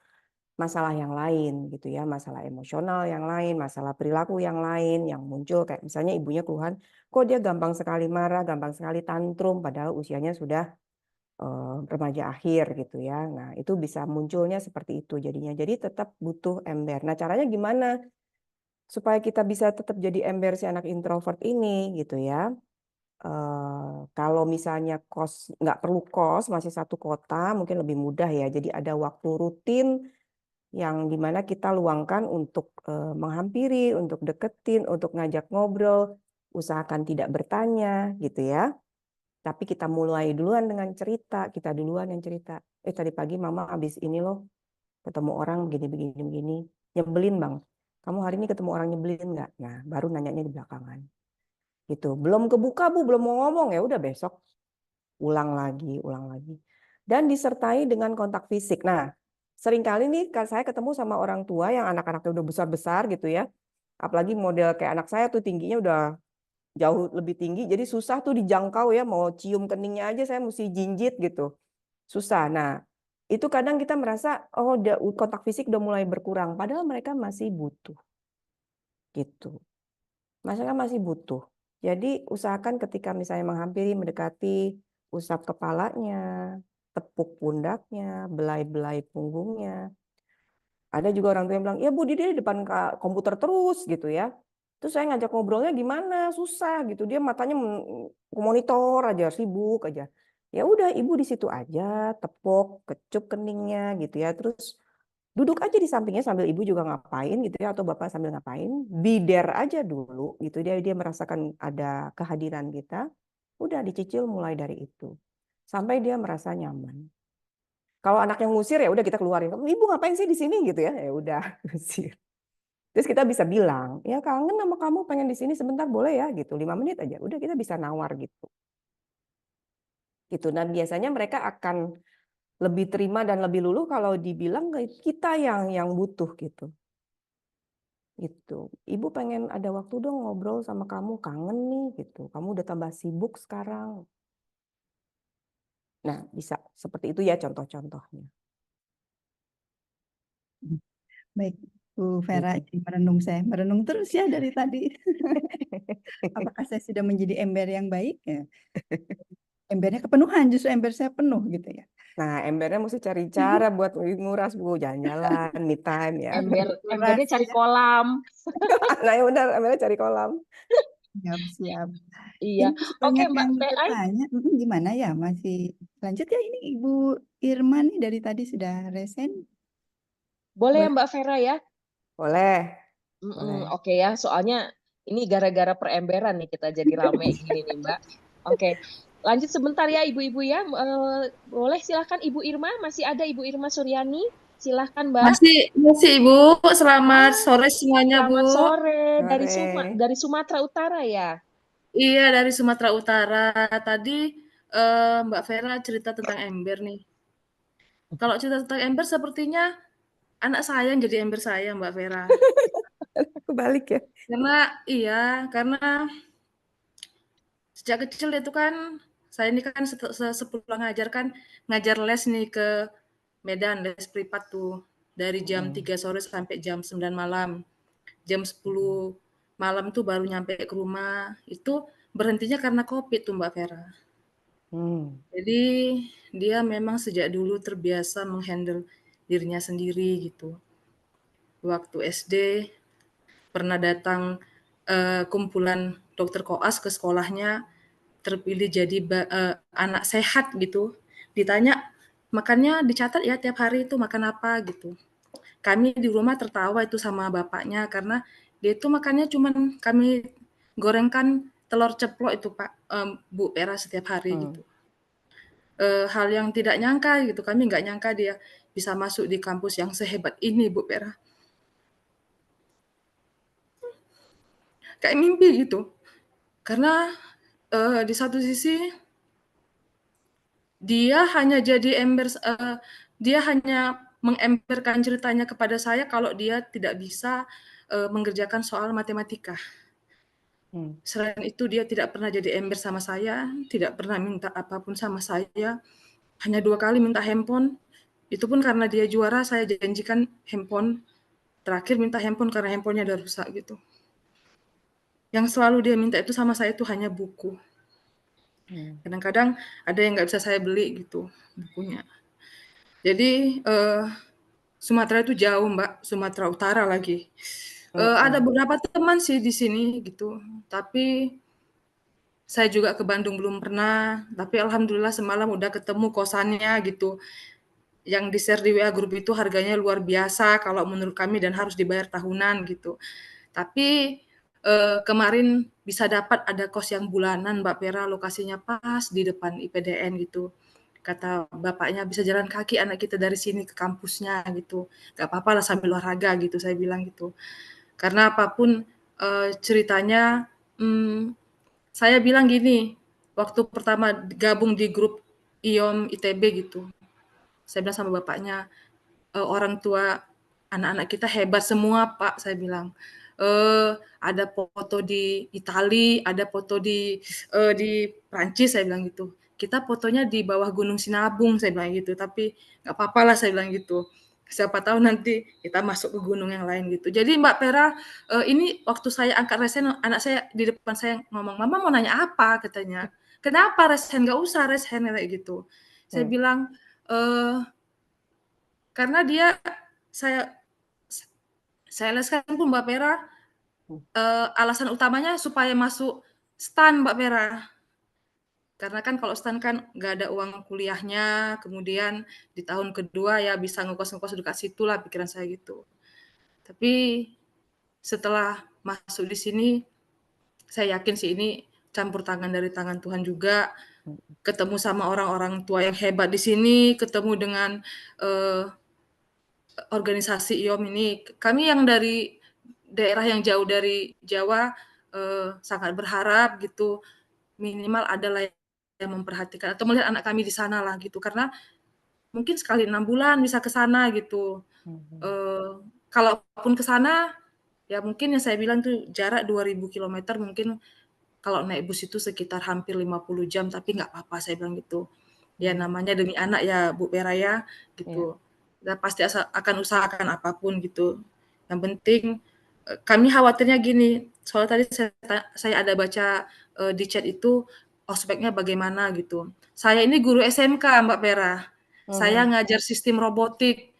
masalah yang lain gitu ya, masalah emosional yang lain, masalah perilaku yang lain yang muncul kayak misalnya ibunya keluhan, kok dia gampang sekali marah, gampang sekali tantrum, padahal usianya sudah remaja akhir gitu ya. Nah itu bisa munculnya seperti itu jadinya. Jadi tetap butuh ember. Nah caranya gimana supaya kita bisa tetap jadi ember si anak introvert ini gitu ya. Kalau misalnya nggak perlu kos, masih satu kota, mungkin lebih mudah ya. Jadi ada waktu rutin yang dimana kita luangkan untuk menghampiri, untuk deketin, untuk ngajak ngobrol, usahakan tidak bertanya gitu ya. Tapi kita mulai duluan dengan cerita, kita duluan yang cerita. Tadi pagi mama habis ini loh, ketemu orang begini. Nyebelin bang, kamu hari ini ketemu orang nyebelin nggak? Nah baru nanyanya di belakangan. Gitu. Belum kebuka Bu, belum mau ngomong, ya udah besok ulang lagi. Dan disertai dengan kontak fisik. Nah, seringkali nih saya ketemu sama orang tua yang anak-anaknya udah besar-besar gitu ya. Apalagi model kayak anak saya tuh tingginya udah jauh lebih tinggi, jadi susah tuh dijangkau ya, mau cium keningnya aja saya mesti jinjit gitu. Susah. Nah, itu kadang kita merasa, oh kontak fisik udah mulai berkurang, padahal mereka masih butuh. Gitu. Mereka masih butuh. Jadi usahakan ketika misalnya menghampiri, mendekati, usap kepalanya, tepuk pundaknya, belai-belai punggungnya. Ada juga orang tua yang bilang, ya Bu, dia di depan komputer terus gitu ya. Terus saya ngajak ngobrolnya gimana, susah gitu. Dia matanya ke monitor aja, sibuk aja. Ya udah, ibu di situ aja, tepuk, kecup keningnya gitu ya. Terus duduk aja di sampingnya sambil ibu juga ngapain gitu ya, atau bapak sambil ngapain, bider aja dulu gitu. Dia merasakan ada kehadiran kita. Udah dicicil mulai dari itu sampai dia merasa nyaman. Kalau anak yang ngusir ya udah kita keluarin. Ibu ngapain sih di sini gitu ya? Ya udah ngusir. Terus kita bisa bilang, ya kangen sama kamu, pengen di sini sebentar boleh ya gitu, 5 menit aja. Udah kita bisa nawar gitu. Gitu. Dan biasanya mereka akan lebih terima dan lebih luluh kalau dibilang kita yang butuh gitu. Gitu. Ibu pengen ada waktu dong ngobrol sama kamu, kangen nih gitu. Kamu udah tambah sibuk sekarang. Nah, bisa seperti itu ya contoh-contohnya. Baik, Bu Vera, Gitu. jadi merenung saya. Merenung terus ya dari tadi. Apakah saya sudah menjadi ember yang baik ya? Embernya kepenuhan, justru ember saya penuh gitu ya. Nah, embernya mesti cari cara buat nguras, Bu. Jalan-jalan, me time ya. Embernya cari kolam. Nah, ya udah, embernya cari kolam. Siap. Iya. Ini masih Oke, banyak Mbak yang PI. bertanya. Gimana ya? Masih lanjut ya, ini Ibu Irma nih dari tadi sudah resen. Boleh ya Boleh. Mbak Vera ya? Boleh. Boleh. Oke ya, soalnya ini gara-gara peremberan nih kita jadi rame gini nih Mbak. Oke, lanjut sebentar ya Ibu-ibu ya. Boleh silahkan Ibu Irma, masih ada Ibu Irma Suryani. Silahkan Mbak. Masih Ibu. Selamat sore semuanya, Bu. Selamat sore Sore. dari Sumatera Utara ya. Iya, dari Sumatera Utara. Tadi Mbak Vera cerita tentang ember nih. Kalau cerita tentang ember sepertinya anak saya yang jadi ember saya, Mbak Vera. Kebalik ya. Karena sejak kecil itu kan saya ini kan sepulang ngajar les nih ke Medan, les privat tuh. Dari jam 3 sore sampai jam 9 malam. Jam 10 malam tuh baru nyampe ke rumah. Itu berhentinya karena COVID tuh Mbak Vera. Jadi dia memang sejak dulu terbiasa menghandle dirinya sendiri gitu. Waktu SD pernah datang kumpulan dokter koas ke sekolahnya, terpilih jadi anak sehat gitu. Ditanya, makannya dicatat ya tiap hari itu makan apa gitu. Kami di rumah tertawa itu sama bapaknya karena dia itu makannya cuman kami gorengkan telur ceplok itu Pak, Bu Vera setiap hari gitu. Hal yang tidak nyangka gitu, kami nggak nyangka dia bisa masuk di kampus yang sehebat ini Bu Vera. Kayak mimpi gitu. Karena di satu sisi dia hanya mengemberkan ceritanya kepada saya kalau dia tidak bisa mengerjakan soal matematika. Selain itu dia tidak pernah jadi ember sama saya, tidak pernah minta apapun sama saya. Hanya 2 kali minta handphone, itu pun karena dia juara saya janjikan handphone. Terakhir minta handphone karena handphonenya udah rusak gitu. Yang selalu dia minta itu sama saya itu hanya buku. Kadang-kadang ada yang nggak bisa saya beli gitu bukunya. Jadi Sumatera itu jauh Mbak, Sumatera Utara lagi. Ada beberapa teman sih di sini gitu, tapi saya juga ke Bandung belum pernah, tapi alhamdulillah semalam udah ketemu kosannya gitu. Yang di-share di WA grup itu harganya luar biasa kalau menurut kami dan harus dibayar tahunan gitu. Tapi kemarin bisa dapat ada kos yang bulanan Mbak Vera, lokasinya pas di depan IPDN gitu. Kata bapaknya bisa jalan kaki anak kita dari sini ke kampusnya gitu. Gak apa-apa lah sambil olahraga gitu saya bilang gitu. Karena apapun ceritanya saya bilang gini, waktu pertama gabung di grup IOM ITB gitu, saya bilang sama bapaknya, orang tua anak-anak kita hebat semua Pak, saya bilang. Ada foto di Itali, ada foto di Prancis, saya bilang gitu. Kita fotonya di bawah Gunung Sinabung, saya bilang gitu, tapi nggak apa-apa lah, saya bilang gitu. Siapa tahu nanti kita masuk ke gunung yang lain gitu. Jadi Mbak Vera, ini waktu saya angkat resen, anak saya di depan saya ngomong, Mama mau nanya apa? Katanya. Kenapa resen? Nggak usah resen kayak gitu. Saya bilang, karena dia saya leskan pun Mbak Vera, alasan utamanya supaya masuk STAN Mbak Vera. Karena kan kalau stan kan nggak ada uang kuliahnya, kemudian di tahun kedua ya bisa ngekos-ngekos dekat situ lah pikiran saya gitu. Tapi setelah masuk di sini, saya yakin sih ini campur tangan dari tangan Tuhan juga. Ketemu sama orang-orang tua yang hebat di sini, ketemu dengan organisasi IOM ini. Kami yang dari daerah yang jauh dari Jawa sangat berharap gitu minimal adalah yang memperhatikan atau melihat anak kami di sana lah gitu, karena mungkin sekali 6 bulan bisa ke sana gitu. Kalaupun ke sana ya mungkin yang saya bilang tuh jarak 2000 km mungkin kalau naik bus itu sekitar hampir 50 jam, tapi nggak apa-apa saya bilang gitu. Ya namanya demi anak ya Bu Vera ya gitu. Kita pasti akan usahakan apapun gitu. Yang penting kami khawatirnya gini, soalnya tadi saya ada baca di chat itu ospeknya bagaimana gitu. Saya ini guru SMK Mbak Vera. Saya ngajar sistem robotik.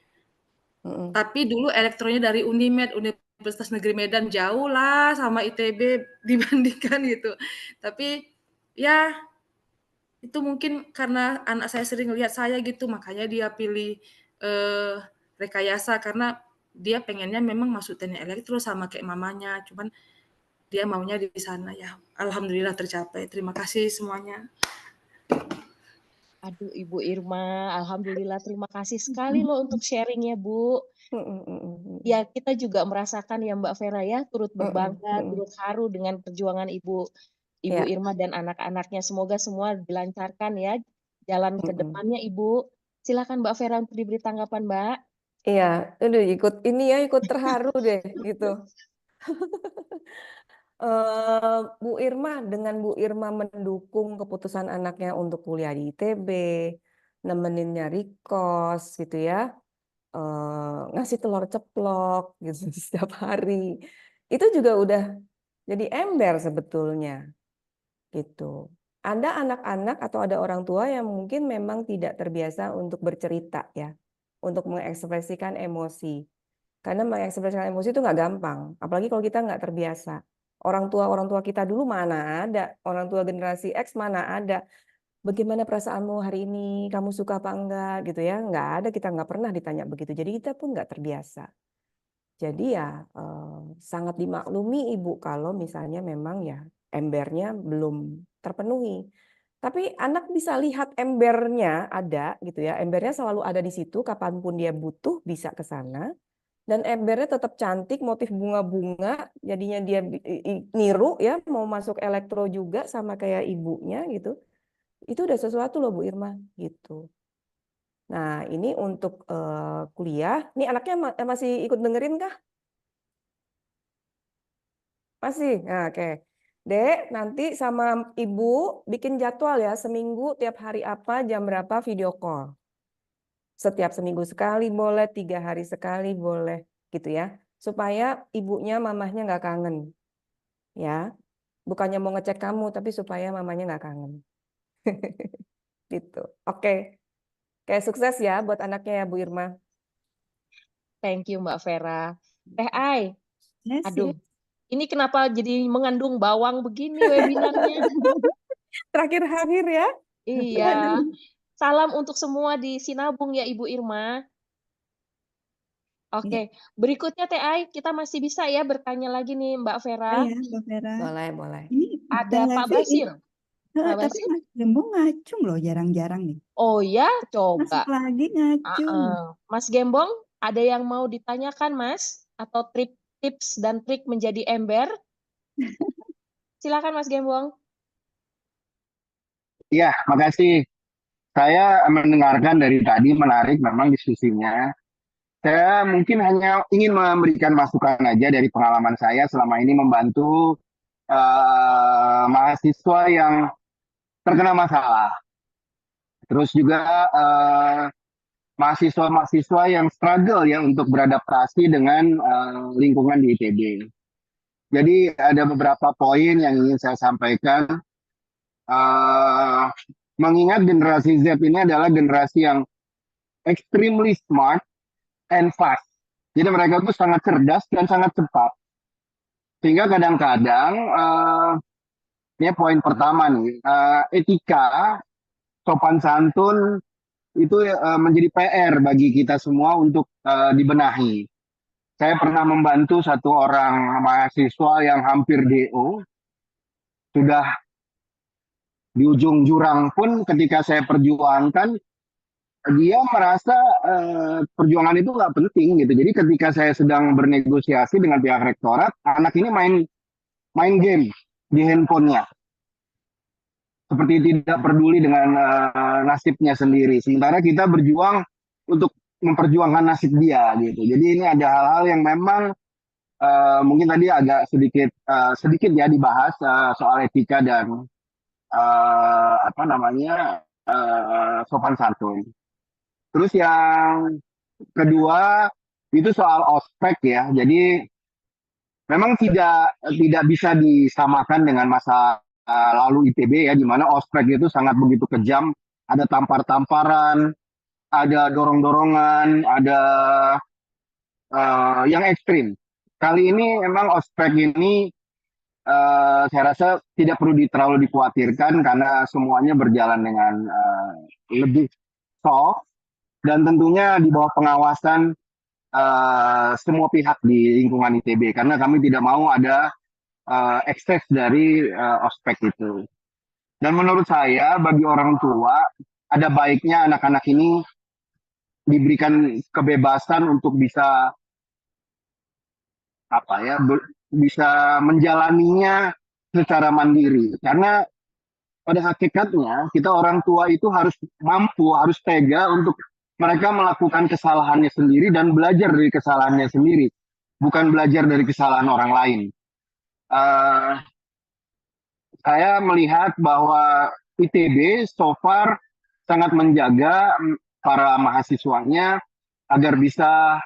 Tapi dulu elektronya dari Unimed, Universitas Negeri Medan, jauh lah sama ITB dibandingkan gitu. Tapi ya itu mungkin karena anak saya sering lihat saya gitu, makanya dia pilih rekayasa karena dia pengennya memang masuk teknik elektro sama kayak mamanya, cuman dia maunya di sana ya. Alhamdulillah tercapai. Terima kasih semuanya. Aduh, Ibu Irma, alhamdulillah terima kasih sekali loh untuk sharing-nya, Bu. Ya, kita juga merasakan ya Mbak Vera ya, turut berbangga, turut haru dengan perjuangan Ibu Irma dan anak-anaknya. Semoga semua dilancarkan ya jalan ke depannya, Ibu. Silakan Mbak Vera untuk diberi tanggapan, Mbak. Iya, aduh ikut terharu deh gitu. Bu Irma, dengan Bu Irma mendukung keputusan anaknya untuk kuliah di ITB, nemenin nyari kos gitu ya, ngasih telur ceplok gitu setiap hari. Itu juga udah jadi ember sebetulnya gitu. Ada anak-anak atau ada orang tua yang mungkin memang tidak terbiasa untuk bercerita ya, untuk mengekspresikan emosi. Karena mengekspresikan emosi itu nggak gampang, apalagi kalau kita nggak terbiasa. Orang tua kita dulu mana ada, orang tua generasi X mana ada. Bagaimana perasaanmu hari ini, kamu suka apa enggak gitu ya. Nggak ada, kita nggak pernah ditanya begitu. Jadi kita pun nggak terbiasa. Jadi ya sangat dimaklumi Ibu kalau misalnya memang ya embernya belum terpenuhi. Tapi anak bisa lihat embernya ada gitu ya. Embernya selalu ada di situ, kapanpun dia butuh bisa ke sana. Dan embernya tetap cantik, motif bunga-bunga, jadinya dia niru ya, mau masuk elektro juga sama kayak ibunya gitu. Itu udah sesuatu loh Bu Irma gitu. Nah ini untuk kuliah, nih anaknya masih ikut dengerin kah? Masih? Nah, oke. Dek, nanti sama Ibu bikin jadwal ya, seminggu tiap hari apa, jam berapa video call. Setiap seminggu sekali boleh, 3 hari sekali boleh gitu ya. Supaya ibunya, mamahnya nggak kangen. Ya, bukannya mau ngecek kamu, tapi supaya mamanya nggak kangen. Gitu. Oke. Kayak sukses ya buat anaknya ya Bu Irma. Thank you Mbak Vera. Teh Ai, Yes, aduh, yes. ini kenapa jadi mengandung bawang begini webinarnya? Terakhir-akhir ya. Iya. Salam untuk semua di Sinabung ya Ibu Irma. Oke, berikutnya Teh Ai, kita masih bisa ya bertanya lagi nih Mbak Vera. Iya, Mbak Vera. Boleh. Ini Ada Pak Basir. Pak tapi Basir? Mas Gembong ngacung loh, jarang-jarang nih. Oh ya, Masuk coba. lagi ngacung. Mas Gembong, ada yang mau ditanyakan Mas? Atau tips dan trik menjadi ember? Silakan Mas Gembong. Iya, makasih. Saya mendengarkan dari tadi, menarik memang diskusinya. Saya mungkin hanya ingin memberikan masukan aja dari pengalaman saya selama ini membantu mahasiswa yang terkena masalah. Terus juga mahasiswa-mahasiswa yang struggle ya untuk beradaptasi dengan lingkungan di ITB. Jadi ada beberapa poin yang ingin saya sampaikan. Mengingat generasi Z ini adalah generasi yang extremely smart and fast. Jadi mereka tuh sangat cerdas dan sangat cepat. Sehingga kadang-kadang Ini poin pertama nih, etika, sopan santun itu menjadi PR bagi kita semua untuk dibenahi. Saya pernah membantu satu orang mahasiswa yang hampir DO, sudah di ujung jurang pun ketika saya perjuangkan, dia merasa perjuangan itu nggak penting gitu. Jadi ketika saya sedang bernegosiasi dengan pihak rektorat, anak ini main game di handphonenya, seperti tidak peduli dengan nasibnya sendiri. Sementara kita berjuang untuk memperjuangkan nasib dia gitu. Jadi ini ada hal-hal yang memang mungkin tadi agak sedikit ya dibahas soal etika dan apa namanya sopan santun. Terus yang kedua itu soal ospek ya. Jadi memang tidak bisa disamakan dengan masa lalu ITB ya, di mana ospek itu sangat begitu kejam, ada tampar-tamparan, ada dorong-dorongan, ada yang ekstrim. Kali ini memang ospek ini saya rasa tidak perlu terlalu dikhawatirkan karena semuanya berjalan dengan lebih soft dan tentunya di bawah pengawasan semua pihak di lingkungan ITB karena kami tidak mau ada ekses dari ospek itu. Dan menurut saya bagi orang tua ada baiknya anak-anak ini diberikan kebebasan untuk bisa bisa menjalaninya secara mandiri karena pada hakikatnya kita orang tua itu harus mampu, harus tega untuk mereka melakukan kesalahannya sendiri dan belajar dari kesalahannya sendiri, bukan belajar dari kesalahan orang lain. Saya melihat bahwa ITB so far sangat menjaga para mahasiswanya agar bisa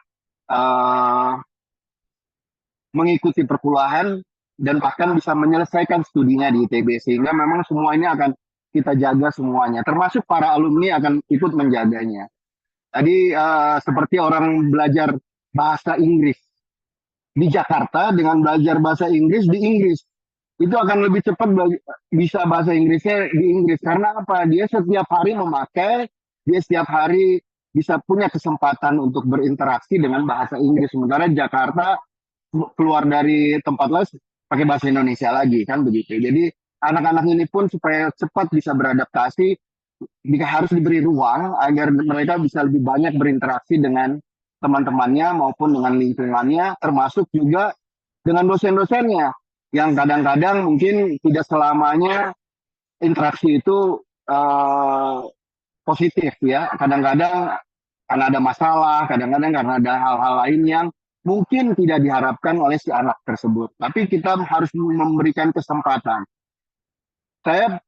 mengikuti perkuliahan dan bahkan bisa menyelesaikan studinya di ITB sehingga memang semua ini akan kita jaga semuanya termasuk para alumni akan ikut menjaganya. Tadi seperti orang belajar bahasa Inggris di Jakarta dengan belajar bahasa Inggris di Inggris itu akan lebih cepat bisa bahasa Inggrisnya di Inggris karena apa? Dia setiap hari memakai, dia setiap hari bisa punya kesempatan untuk berinteraksi dengan bahasa Inggris sementara Jakarta keluar dari tempat les pakai bahasa Indonesia lagi kan begitu. Jadi anak-anak ini pun supaya cepat bisa beradaptasi harus diberi ruang agar mereka bisa lebih banyak berinteraksi dengan teman-temannya maupun dengan lingkungannya termasuk juga dengan dosen-dosennya yang kadang-kadang mungkin tidak selamanya interaksi itu positif ya. Kadang-kadang karena ada masalah, kadang-kadang karena ada hal-hal lain yang mungkin tidak diharapkan oleh si anak tersebut. Tapi kita harus memberikan kesempatan. Saya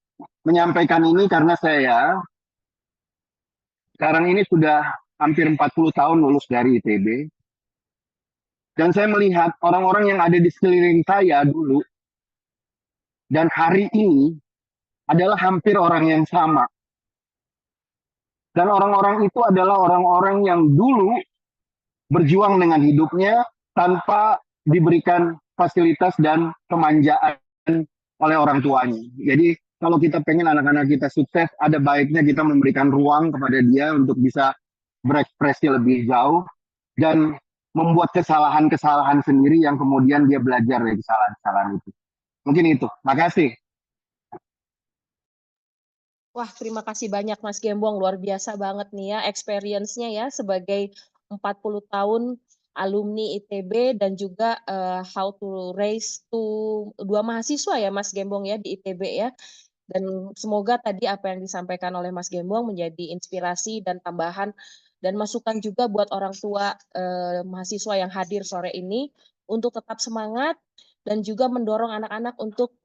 menyampaikan ini karena saya sekarang ini sudah hampir 40 tahun lulus dari ITB. Dan saya melihat orang-orang yang ada di sekeliling saya dulu dan hari ini adalah hampir orang yang sama. Dan orang-orang itu adalah orang-orang yang dulu berjuang dengan hidupnya tanpa diberikan fasilitas dan kemanjaan oleh orang tuanya. Jadi kalau kita pengen anak-anak kita sukses, ada baiknya kita memberikan ruang kepada dia untuk bisa berekspresi lebih jauh dan membuat kesalahan-kesalahan sendiri yang kemudian dia belajar dari kesalahan-kesalahan itu. Mungkin itu. Makasih. Wah, terima kasih banyak Mas Gembong, luar biasa banget nih ya experience-nya ya sebagai 40 tahun alumni ITB dan juga how to raise dua mahasiswa ya Mas Gembong ya di ITB ya. Dan semoga tadi apa yang disampaikan oleh Mas Gembong menjadi inspirasi dan tambahan dan masukan juga buat orang tua mahasiswa yang hadir sore ini untuk tetap semangat dan juga mendorong anak-anak untuk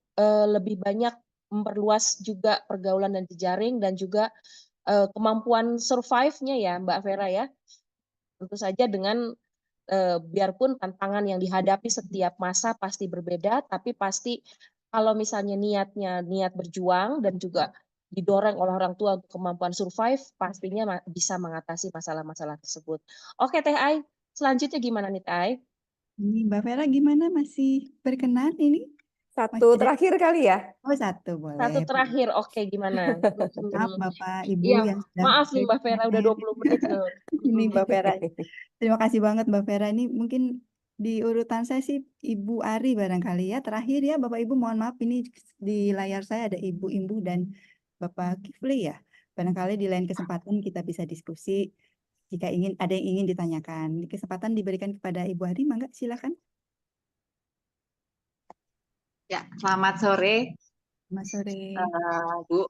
lebih banyak memperluas juga pergaulan dan jejaring dan juga kemampuan survive-nya ya Mbak Vera ya. Tentu saja dengan biarpun tantangan yang dihadapi setiap masa pasti berbeda, tapi pasti kalau misalnya niat berjuang dan juga didorong oleh orang tua untuk kemampuan survive, pastinya bisa mengatasi masalah-masalah tersebut. Oke Teh Ai, selanjutnya gimana nih Teh Ai? Ini Mbak Vera gimana masih berkenan ini? Satu Masih ada? terakhir kali ya. Oh, satu Satu boleh. terakhir, oke gimana? Maaf Bapak Ibu Iya, yang sudah maaf nih Mbak Vera udah bertanya. 20 menit loh. Ini Mbak Vera. Terima kasih banget Mbak Vera. Ini mungkin di urutan saya sih Ibu Ari barangkali ya. Terakhir ya Bapak Ibu, mohon maaf ini di layar saya ada Ibu Imbu dan Bapak Kifli ya. Barangkali di lain kesempatan kita bisa diskusi jika ada yang ingin ditanyakan. Kesempatan diberikan kepada Ibu Ari, mangga silakan. Ya, selamat sore, Selamat sore. Bu.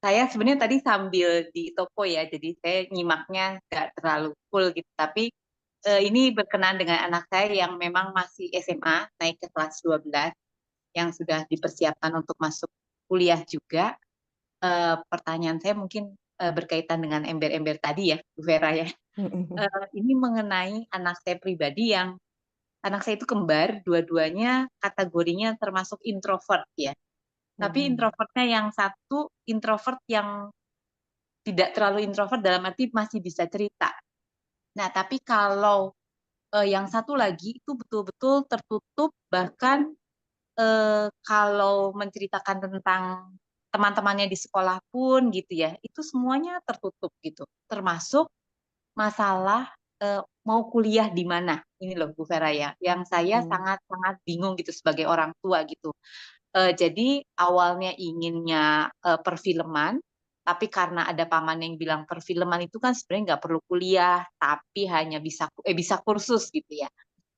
Saya sebenarnya tadi sambil di toko ya, jadi saya nyimaknya nggak terlalu full gitu. Tapi ini berkenaan dengan anak saya yang memang masih SMA, naik ke kelas 12, yang sudah dipersiapkan untuk masuk kuliah juga. Pertanyaan saya mungkin berkaitan dengan ember-ember tadi ya, Bu Vera ya. Ini mengenai anak saya pribadi yang anak saya itu kembar, dua-duanya kategorinya termasuk introvert ya. Tapi introvertnya yang satu, introvert yang tidak terlalu introvert dalam arti masih bisa cerita. Nah, tapi kalau yang satu lagi itu betul-betul tertutup, bahkan kalau menceritakan tentang teman-temannya di sekolah pun gitu ya, itu semuanya tertutup gitu. Termasuk masalah mau kuliah di mana. Ini loh Bu Vera ya, yang saya sangat-sangat bingung gitu sebagai orang tua gitu. Jadi awalnya inginnya perfilman, tapi karena ada paman yang bilang perfilman itu kan sebenarnya nggak perlu kuliah, tapi hanya bisa kursus gitu ya.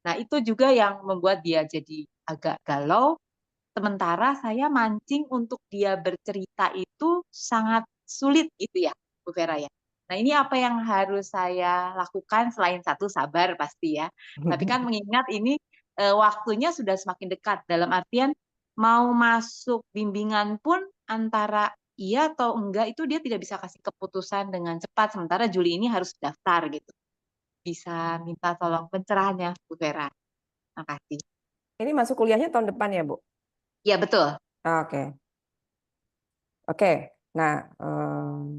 Nah itu juga yang membuat dia jadi agak galau. Sementara saya mancing untuk dia bercerita itu sangat sulit gitu ya, Bu Vera ya. Nah ini apa yang harus saya lakukan selain satu sabar pasti ya. Tapi kan mengingat ini waktunya sudah semakin dekat dalam artian mau masuk bimbingan pun antara iya atau enggak itu dia tidak bisa kasih keputusan dengan cepat. Sementara Juli ini harus daftar gitu. Bisa minta tolong pencerahannya Bu Vera. Terima kasih. Ini masuk kuliahnya tahun depan ya, Bu? Ya betul. Oke. Oke. Nah,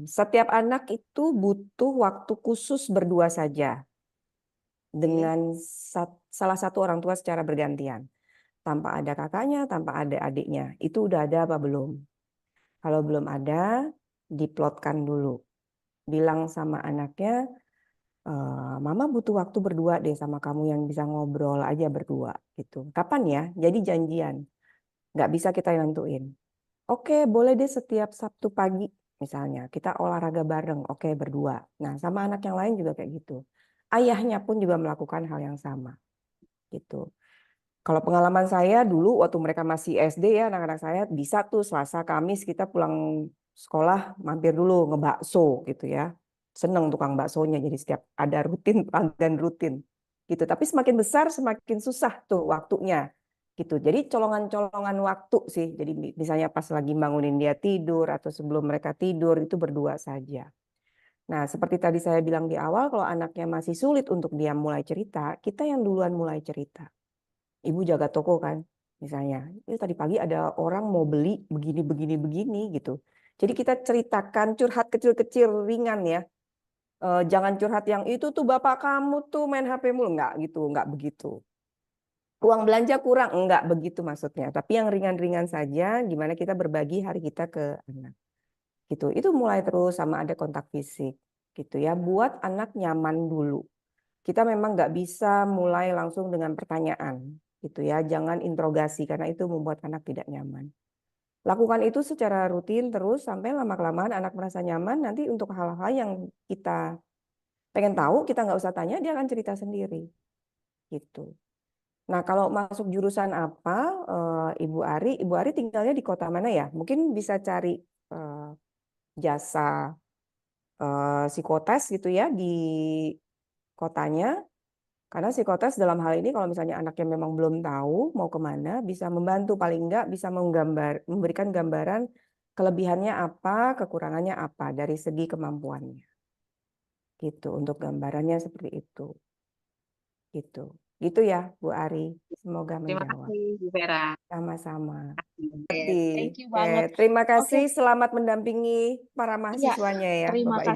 setiap anak itu butuh waktu khusus berdua saja dengan salah satu orang tua secara bergantian. Tanpa ada kakaknya, tanpa ada adiknya. Itu udah ada apa belum? Kalau belum ada, diplotkan dulu. Bilang sama anaknya, Mama butuh waktu berdua deh sama kamu yang bisa ngobrol aja berdua. Gitu. Kapan ya? Jadi janjian. Nggak bisa kita nentuin. Oke, boleh deh setiap Sabtu pagi misalnya. Kita olahraga bareng, oke berdua. Nah, sama anak yang lain juga kayak gitu. Ayahnya pun juga melakukan hal yang sama. Gitu. Kalau pengalaman saya dulu waktu mereka masih SD ya, anak-anak saya bisa tuh Selasa, Kamis kita pulang sekolah mampir dulu ngebakso gitu ya. Seneng tukang baksonya, jadi setiap ada rutin, pelanggan rutin. Gitu. Tapi semakin besar semakin susah tuh waktunya. Gitu. Jadi colongan-colongan waktu sih. Jadi misalnya pas lagi bangunin dia tidur atau sebelum mereka tidur itu berdua saja. Nah, seperti tadi saya bilang di awal, kalau anaknya masih sulit untuk dia mulai cerita, kita yang duluan mulai cerita. Ibu jaga toko kan, misalnya. Itu tadi pagi ada orang mau beli begini gitu. Jadi kita ceritakan curhat kecil-kecil ringan ya. Jangan curhat yang itu tuh bapak kamu tuh main HP mulu, enggak gitu, enggak begitu. Uang belanja kurang, enggak begitu maksudnya. Tapi yang ringan-ringan saja, gimana kita berbagi hari kita ke anak. Gitu. Itu mulai terus sama ada kontak fisik gitu ya. Buat anak nyaman dulu. Kita memang nggak bisa mulai langsung dengan pertanyaan gitu ya. Jangan interogasi karena itu membuat anak tidak nyaman. Lakukan itu secara rutin terus sampai lama-kelamaan anak merasa nyaman. Nanti untuk hal-hal yang kita pengen tahu, kita nggak usah tanya, dia akan cerita sendiri. Gitu. Nah, kalau masuk jurusan apa, Ibu Ari tinggalnya di kota mana ya? Mungkin bisa cari jasa psikotes gitu ya di kotanya. Karena psikotes dalam hal ini kalau misalnya anaknya memang belum tahu mau kemana, bisa membantu paling enggak bisa memberikan gambaran kelebihannya apa, kekurangannya apa dari segi kemampuannya. Gitu, untuk gambarannya seperti itu. Gitu. Gitu ya, Bu Ari. Semoga Terima menjawab. kasih Bu Vera. Sama-sama. Thank you banget. Terima Oke. kasih, selamat mendampingi para mahasiswanya ya, Terima Bapak Ibu.